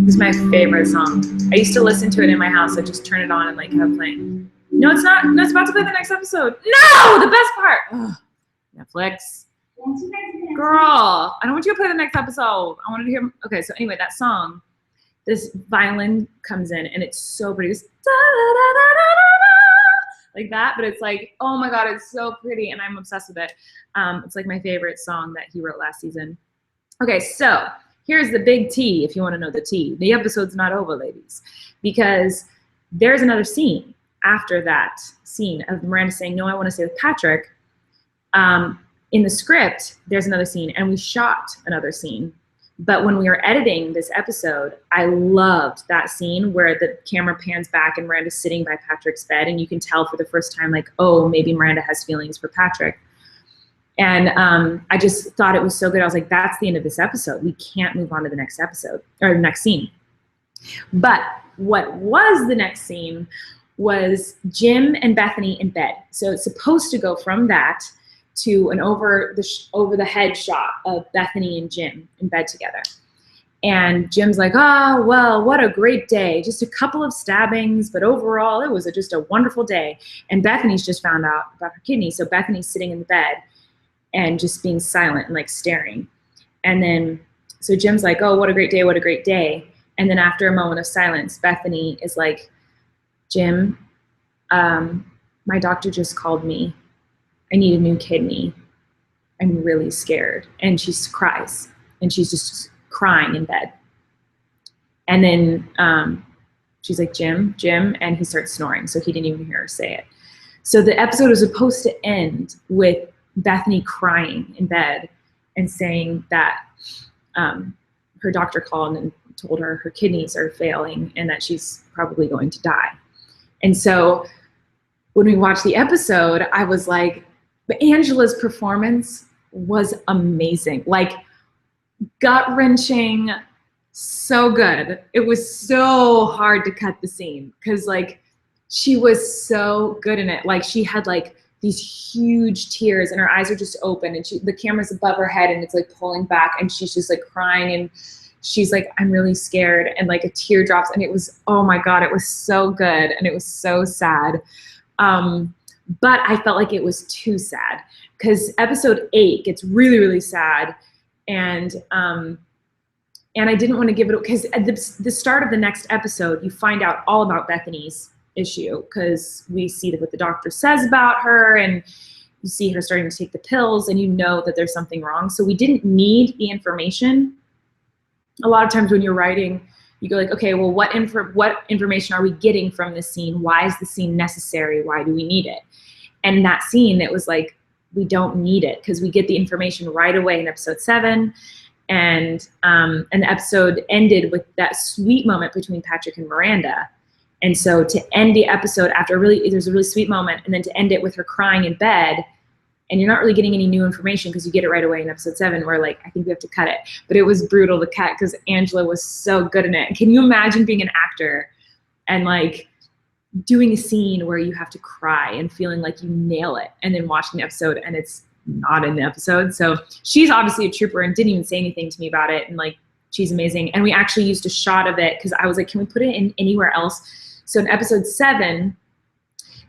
This is my favorite song. I used to listen to it in my house. I just turn it on and like have it playing. No, it's not. No, it's about to play the next episode. No, the best part. Ugh. Netflix. Girl, I don't want you to play the next episode. I wanted to hear. Okay, so anyway, that song, this violin comes in and it's so pretty. It's like that, but it's like, oh my God, it's so pretty and I'm obsessed with it. It's like my favorite song that he wrote last season. Okay, so here's the big T if you want to know the T. The episode's not over, ladies, because there's another scene after that scene of Miranda saying, no, I want to stay with Patrick. In the script, there's another scene, and we shot another scene. But when we were editing this episode, I loved that scene where the camera pans back and Miranda's sitting by Patrick's bed, and you can tell for the first time, like, oh, maybe Miranda has feelings for Patrick. And I just thought it was so good. I was like, that's the end of this episode. We can't move on to the next episode, or the next scene. But what was the next scene was Jim and Bethany in bed. So it's supposed to go from that to an over the head shot of Bethany and Jim in bed together. And Jim's like, oh, well, what a great day. Just a couple of stabbings, but overall it was just a wonderful day. And Bethany's just found out about her kidney. So Bethany's sitting in the bed and just being silent and like staring. And then, so Jim's like, oh, what a great day, what a great day. And then after a moment of silence, Bethany is like, Jim, my doctor just called me. I need a new kidney. I'm really scared. And she cries, and she's just crying in bed. And then she's like, Jim, and he starts snoring, so he didn't even hear her say it. So the episode was supposed to end with Bethany crying in bed and saying that her doctor called and told her her kidneys are failing and that she's probably going to die. And so when we watched the episode, I was like, but Angela's performance was amazing, like gut-wrenching, so good. It was so hard to cut the scene because like she was so good in it. Like she had like these huge tears and her eyes are just open, and the camera's above her head and it's like pulling back, and she's just like crying, and she's like, I'm really scared, and like a tear drops, and it was, oh my God, it was so good and it was so sad. But I felt like it was too sad because episode 8 gets really, really sad. And I didn't want to give it, because at the start of the next episode, you find out all about Bethany's issue because we see what the doctor says about her, and you see her starting to take the pills, and you know that there's something wrong. So we didn't need the information. A lot of times when you're writing, you go like, okay, well, what information are we getting from this scene? Why is the scene necessary? Why do we need it? And that scene, it was like, we don't need it because we get the information right away in episode 7. And the episode ended with that sweet moment between Patrick and Miranda. And so to end the episode after there's a really sweet moment, and then to end it with her crying in bed, and you're not really getting any new information because you get it right away in episode 7, where like, I think we have to cut it. But it was brutal to cut because Angela was so good in it. Can you imagine being an actor and like doing a scene where you have to cry and feeling like you nail it, and then watching the episode and it's not in the episode? So she's obviously a trooper and didn't even say anything to me about it. And like, she's amazing. And we actually used a shot of it because I was like, can we put it in anywhere else? So in episode 7,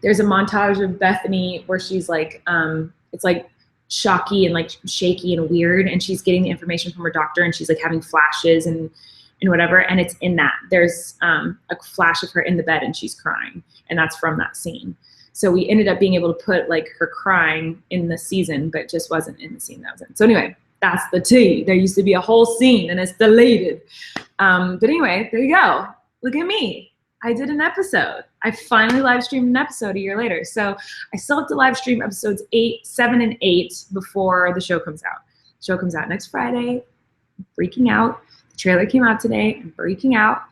there's a montage of Bethany where she's like, it's like shocky and like shaky and weird, and she's getting the information from her doctor, and she's like having flashes and whatever, and it's in that. There's a flash of her in the bed and she's crying, and that's from that scene. So we ended up being able to put like her crying in the season, but just wasn't in the scene that was in. So anyway, that's the tea. There used to be a whole scene and it's deleted. But anyway, there you go. Look at me. I did an episode. I finally live streamed an episode a year later. So I still have to live stream episodes 7 and 8 before the show comes out. The show comes out next Friday. I'm freaking out. The trailer came out today. I'm freaking out.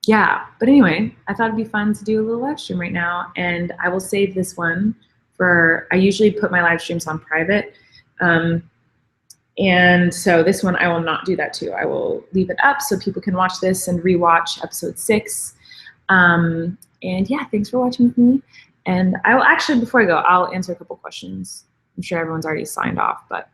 Yeah, but anyway, I thought it'd be fun to do a little live stream right now, and I will save this one for, I usually put my live streams on private. And so this one I will not do that too. I will leave it up so people can watch this and rewatch episode 6. And yeah, thanks for watching with me. And I will actually, before I go, I'll answer a couple questions. I'm sure everyone's already signed off, but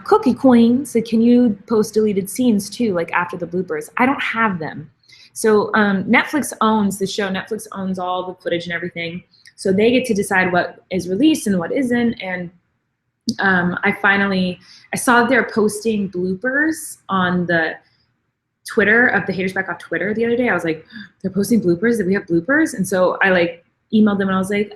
Cookie Queen said, can you post deleted scenes too, like after the bloopers? I don't have them. So Netflix owns the show. Netflix owns all the footage and everything. So they get to decide what is released and what isn't. And I saw that they're posting bloopers on the Twitter of the Haters Back Off Twitter the other day. I was like, they're posting bloopers? That we have bloopers? And so I like emailed them and I was like,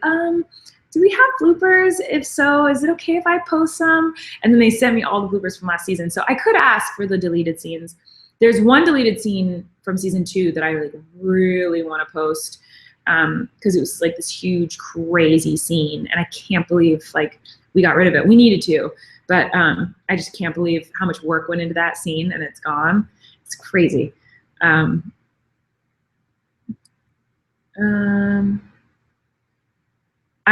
do we have bloopers? If so, is it okay if I post some? And then they sent me all the bloopers from last season. So I could ask for the deleted scenes. There's one deleted scene from season 2 that I really want to post because it was like this huge, crazy scene. And I can't believe like we got rid of it. We needed to, but I just can't believe how much work went into that scene and it's gone. It's crazy. I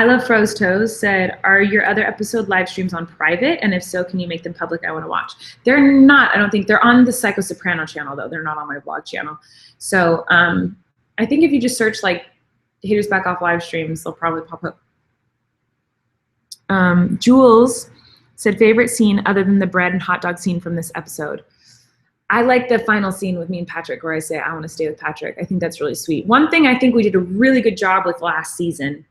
Love Froze Toes said, are your other episode live streams on private? And if so, can you make them public? I want to watch. They're not, I don't think, they're on the Psycho Soprano channel though. They're not on my vlog channel. So I think if you just search like Haters Back Off live streams, they'll probably pop up. Jules said, favorite scene other than the bread and hot dog scene from this episode. I like the final scene with me and Patrick where I say, I want to stay with Patrick. I think that's really sweet. One thing I think we did a really good job with last season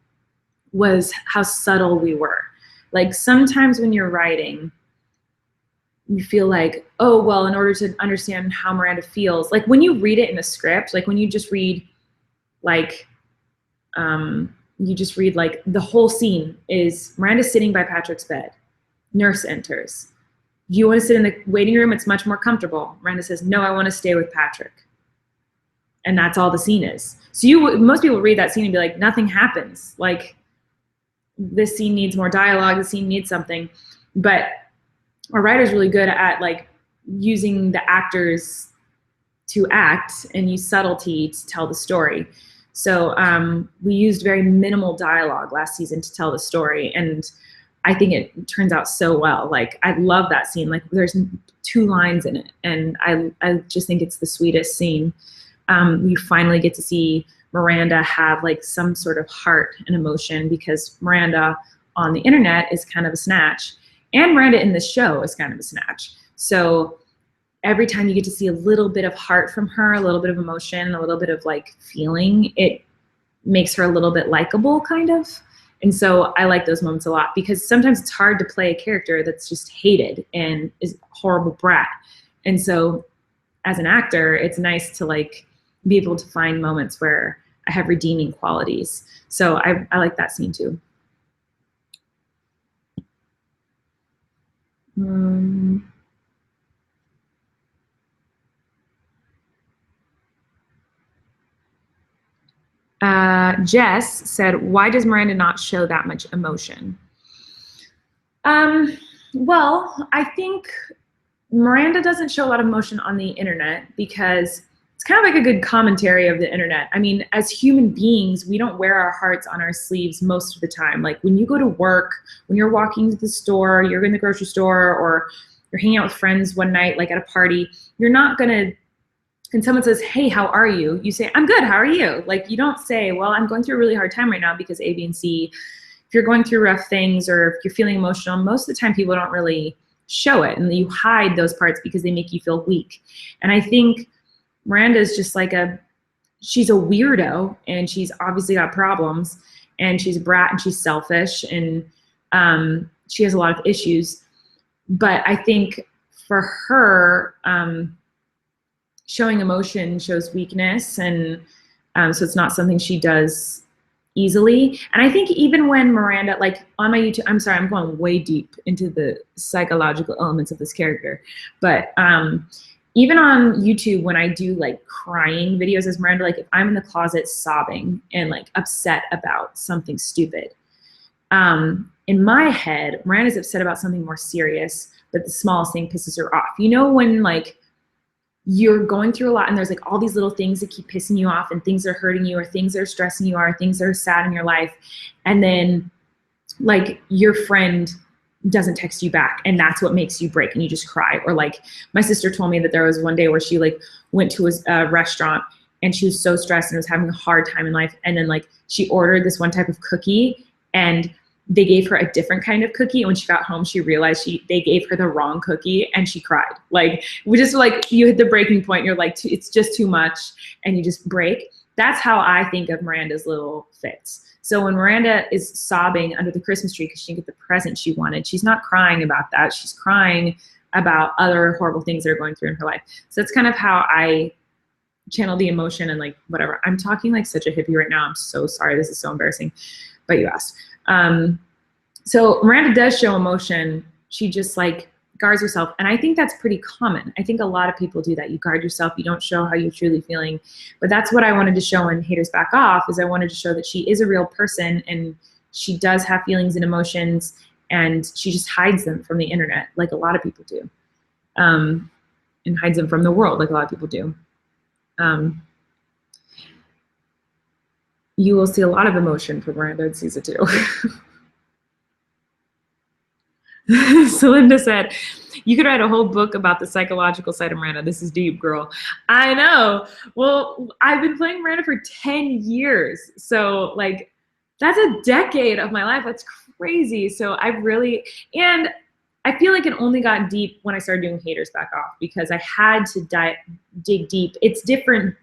was how subtle we were. Like sometimes when you're writing, you feel like, oh, well, in order to understand how Miranda feels, like when you read it in a script, like when you just read like, the whole scene is Miranda sitting by Patrick's bed. Nurse enters. You want to sit in the waiting room? It's much more comfortable. Miranda says, no, I want to stay with Patrick. And that's all the scene is. So most people read that scene and be like, nothing happens. Like this scene needs more dialogue. The scene needs something. But our writer's really good at like using the actors to act and use subtlety to tell the story. So we used very minimal dialogue last season to tell the story. And I think it turns out so well. Like I love that scene. Like there's 2 lines in it. And I just think it's the sweetest scene. You finally get to see Miranda have like some sort of heart and emotion, because Miranda on the internet is kind of a snatch. And Miranda in the show is kind of a snatch. So every time you get to see a little bit of heart from her, a little bit of emotion, a little bit of like feeling, it makes her a little bit likable kind of. And so I like those moments a lot, because sometimes it's hard to play a character that's just hated and is a horrible brat. And so as an actor, it's nice to like be able to find moments where I have redeeming qualities. So I like that scene too. Jess said, why does Miranda not show that much emotion? Well, I think Miranda doesn't show a lot of emotion on the internet because it's kind of like a good commentary of the internet. I mean, as human beings, we don't wear our hearts on our sleeves most of the time. Like when you go to work, when you're walking to the store, you're in the grocery store, or you're hanging out with friends one night, like at a party, you're not gonna, and someone says, hey, how are you? You say, I'm good, how are you? Like you don't say, well, I'm going through a really hard time right now because A, B, and C. If you're going through rough things or if you're feeling emotional, most of the time people don't really show it, and you hide those parts because they make you feel weak. And I think Miranda is just like she's a weirdo, and she's obviously got problems, and she's a brat, and she's selfish, and she has a lot of issues. But I think for her, showing emotion shows weakness, and so it's not something she does easily. And I think even when Miranda, like on my YouTube, I'm sorry, I'm going way deep into the psychological elements of this character, but even on YouTube, when I do like crying videos as Miranda, like if I'm in the closet sobbing and like upset about something stupid, in my head, Miranda's upset about something more serious, but the smallest thing pisses her off. You know, when like you're going through a lot and there's like all these little things that keep pissing you off, and things are hurting you, or things that are stressing you, or things that are sad in your life, and then like your friend doesn't text you back, and that's what makes you break and you just cry. Or like my sister told me that there was one day where she like went to a restaurant and she was so stressed and was having a hard time in life, and then like she ordered this one type of cookie and they gave her a different kind of cookie, and when she got home she realized they gave her the wrong cookie, and she cried. Like we just like, you hit the breaking point, you're like, it's just too much, and you just break. That's how I think of Miranda's little fits. So when Miranda is sobbing under the Christmas tree because she didn't get the present she wanted, she's not crying about that. She's crying about other horrible things that are going through in her life. So that's kind of how I channel the emotion and like whatever. I'm talking like such a hippie right now. I'm so sorry. This is so embarrassing, but you asked. So Miranda does show emotion. She just like guards herself. And I think that's pretty common. I think a lot of people do that. You guard yourself. You don't show how you're truly feeling. But that's what I wanted to show in Haters Back Off, is I wanted to show that she is a real person and she does have feelings and emotions, and she just hides them from the internet like a lot of people do. And hides them from the world like a lot of people do. You will see a lot of emotion from Miranda in season 2. So Linda said, you could write a whole book about the psychological side of Miranda. This is deep, girl. I know. Well, I've been playing Miranda for 10 years. So like, that's a decade of my life. That's crazy. So I've really, and I feel like it only got deep when I started doing Haters Back Off, because I had to dig deep. It's different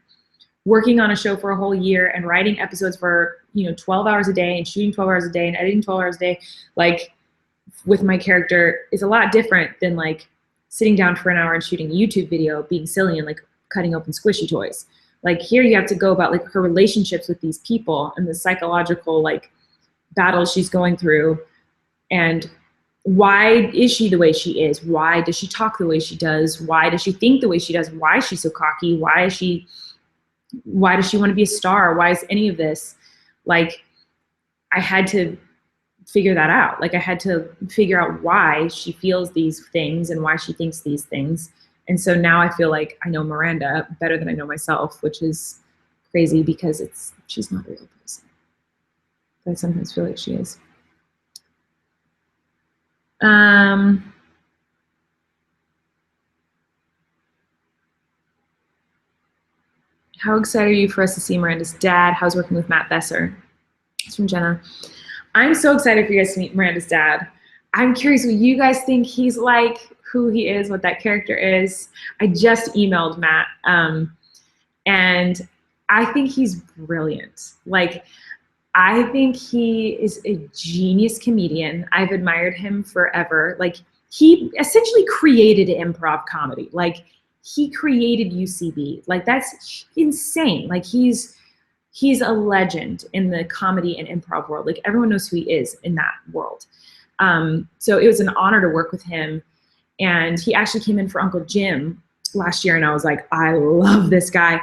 working on a show for a whole year and writing episodes for, 12 hours a day and shooting 12 hours a day and editing 12 hours a day. Like, with my character is a lot different than like sitting down for an hour and shooting a YouTube video, being silly and like cutting open squishy toys. Like here you have to go about like her relationships with these people and the psychological like battles she's going through, and why is she the way she is? Why does she talk the way she does? Why does she think the way she does? Why is she so cocky? Why does she want to be a star? Why is any of this? Like, I had to figure that out. Like I had to figure out why she feels these things and why she thinks these things. And so now I feel like I know Miranda better than I know myself, which is crazy because she's not a real person. But I sometimes feel like she is. How excited are you for us to see Miranda's dad? How's working with Matt Besser? It's from Jenna. I'm so excited for you guys to meet Miranda's dad. I'm curious what you guys think he's like, who he is, what that character is. I just emailed Matt, and I think he's brilliant. Like, I think he is a genius comedian. I've admired him forever. Like, he essentially created improv comedy. Like, he created UCB. Like, that's insane. Like, he's a legend in the comedy and improv world. Like, everyone knows who he is in that world. So it was an honor to work with him. And he actually came in for Uncle Jim last year, and I was like, I love this guy.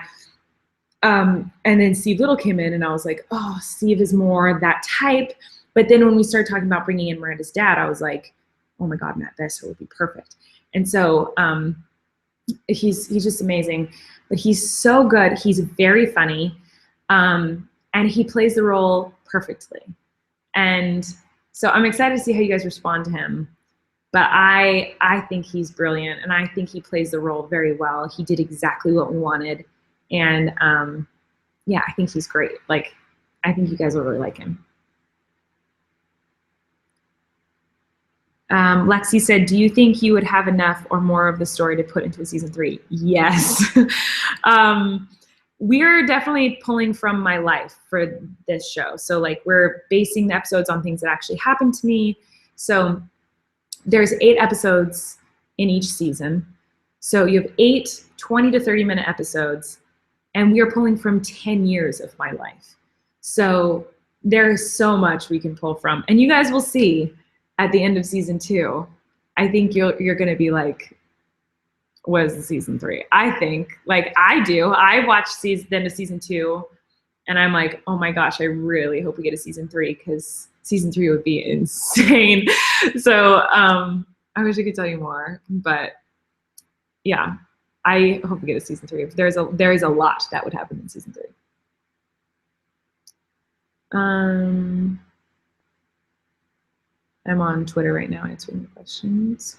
And then Steve Little came in, and I was like, oh, Steve is more that type. But then when we started talking about bringing in Miranda's dad, I was like, oh my God, Matt Besser would be perfect. And so he's just amazing. But he's so good. He's very funny. And he plays the role perfectly. And so I'm excited to see how you guys respond to him. But I think he's brilliant, and I think he plays the role very well. He did exactly what we wanted. And yeah, I think he's great. Like, I think you guys will really like him. Lexi said, do you think you would have enough or more of the story to put into season 3? Yes. We're definitely pulling from my life for this show. So like, we're basing the episodes on things that actually happened to me. So there's 8 episodes in each season. So you have 8 20 to 30 minute episodes, and we are pulling from 10 years of my life. So there's so much we can pull from, and you guys will see at the end of season 2. I think you're gonna be like, what is the season 3? I think, like I do. I watched the end of season 2, and I'm like, oh my gosh, I really hope we get a season 3, because season 3 would be insane. So I wish I could tell you more, but yeah, I hope we get a season 3. There is a lot that would happen in season 3. I'm on Twitter right now answering the questions.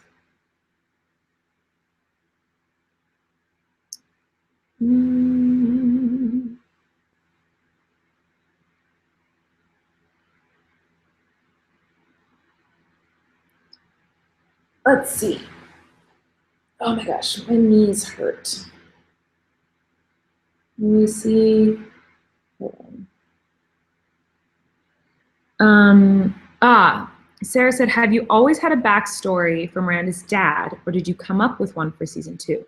Let's see. Oh my gosh, my knees hurt. Let me see. Hold on. Sarah said, have you always had a backstory for Miranda's dad, or did you come up with one for season 2?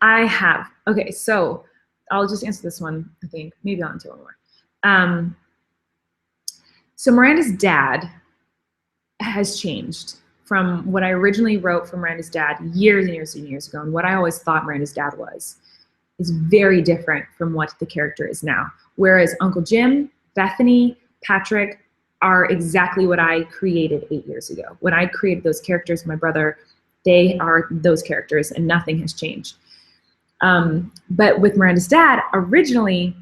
I have. Okay, so I'll just answer this one, I think. Maybe I'll answer one more. So Miranda's dad has changed from what I originally wrote for Miranda's dad years and years and years ago, and what I always thought Miranda's dad was, is very different from what the character is now. Whereas Uncle Jim, Bethany, Patrick are exactly what I created 8 years ago. When I created those characters, my brother, they are those characters and nothing has changed. But with Miranda's dad, originally,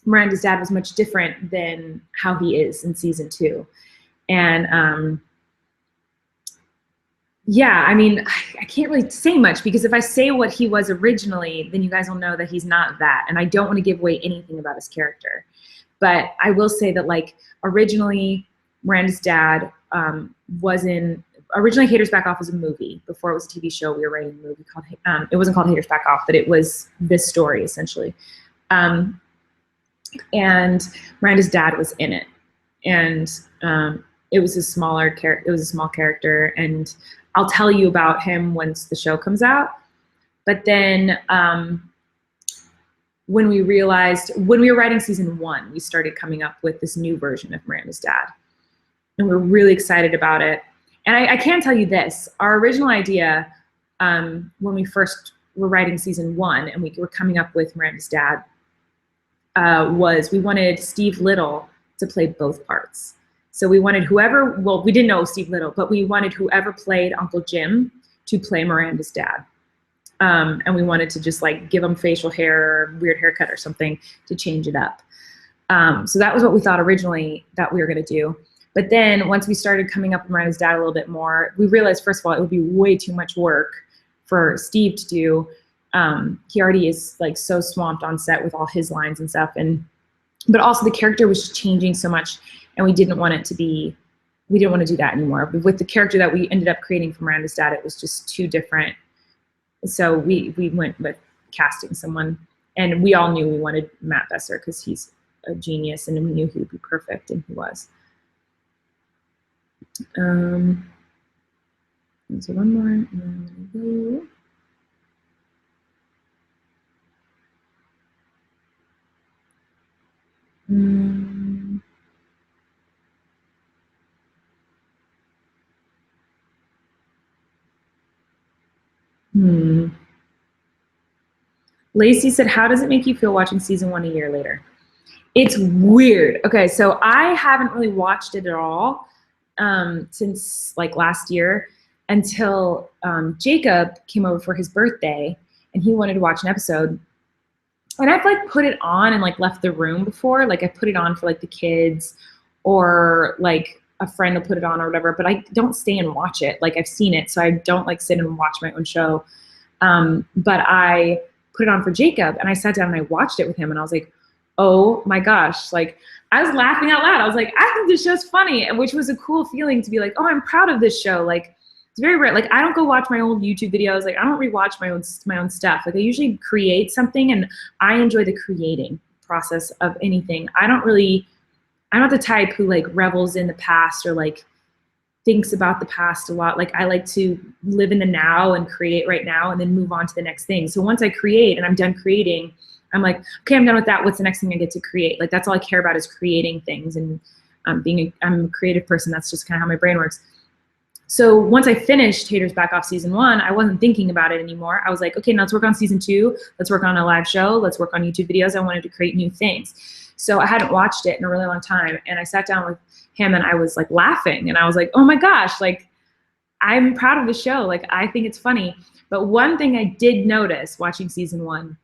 Miranda's dad was much different than how he is in season 2. And yeah, I mean, I can't really say much, because if I say what he was originally, then you guys will know that he's not that. And I don't want to give away anything about his character. But I will say that, like, originally, Miranda's dad originally Haters Back Off was a movie. Before it was a TV show, we were writing a movie called, it wasn't called Haters Back Off, but it was this story, essentially. And Miranda's dad was in it. And it was a small character, and I'll tell you about him once the show comes out. But then when we were writing season 1, we started coming up with this new version of Miranda's dad. And we're really excited about it. And I can tell you this, our original idea when we first were writing season 1 and we were coming up with Miranda's dad was we wanted Steve Little to play both parts. So we wanted whoever, well, we didn't know Steve Little, but we wanted whoever played Uncle Jim to play Miranda's dad. And we wanted to just like give him facial hair or weird haircut or something to change it up. So that was what we thought originally that we were gonna do. But then once we started coming up with Miranda's dad a little bit more, we realized, first of all, it would be way too much work for Steve to do. He already is like so swamped on set with all his lines and stuff. But also the character was changing so much, and we didn't want to do that anymore. With the character that we ended up creating for Miranda's dad, it was just too different. So we went with casting someone, and we all knew we wanted Matt Besser because he's a genius, and we knew he would be perfect, and he was. So one more, and then I'm gonna go. Lacey said, how does it make you feel watching season 1 a year later? It's weird. Okay, so I haven't really watched it at all since like last year until Jacob came over for his birthday and he wanted to watch an episode. And I've like put it on and like left the room before. Like I put it on for like the kids, or like a friend will put it on or whatever, but I don't stay and watch it. Like I've seen it, so I don't like sit and watch my own show. But I put it on for Jacob and I sat down and I watched it with him and I was like, oh my gosh, like I was laughing out loud. I was like, I think this show's funny, which was a cool feeling to be like, oh, I'm proud of this show. Like it's very rare. Like I don't go watch my old YouTube videos. Like I don't rewatch my own stuff. Like I usually create something and I enjoy the creating process of anything. I'm not the type who like revels in the past or like thinks about the past a lot. Like I like to live in the now and create right now and then move on to the next thing. So once I create and I'm done creating, I'm like, okay, I'm done with that. What's the next thing I get to create? Like that's all I care about is creating things, and I'm a creative person. That's just kind of how my brain works. So once I finished Haters Back Off season 1, I wasn't thinking about it anymore. I was like, okay, now let's work on season 2. Let's work on a live show. Let's work on YouTube videos. I wanted to create new things. So I hadn't watched it in a really long time. And I sat down with him and I was like laughing. And I was like, oh my gosh, like I'm proud of the show. Like I think it's funny. But one thing I did notice watching season 1,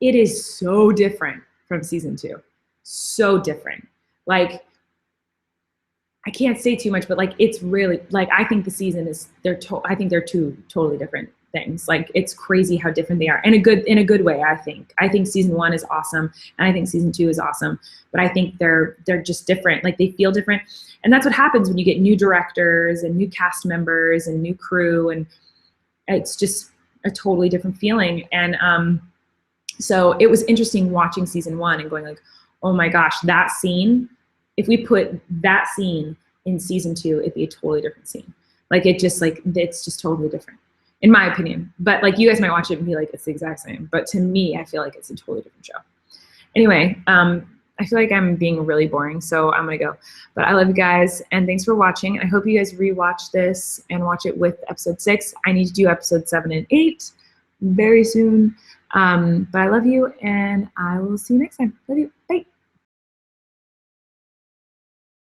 it is so different from season 2. So different. Like, I can't say too much, but like it's really like I think the season is I think they're two totally different things. Like it's crazy how different they are in a good way. I think season 1 is awesome and I think season 2 is awesome, but I think they're just different. Like they feel different, and that's what happens when you get new directors and new cast members and new crew, and it's just a totally different feeling. And so it was interesting watching season 1 and going like, oh my gosh, that scene. If we put that scene in season 2, it'd be a totally different scene. Like it's just totally different, in my opinion. But like you guys might watch it and be like, it's the exact same. But to me, I feel like it's a totally different show. Anyway, I feel like I'm being really boring, so I'm gonna go. But I love you guys, and thanks for watching. I hope you guys rewatch this and watch it with episode 6. I need to do episode 7 and 8 very soon. But I love you, and I will see you next time. Love you.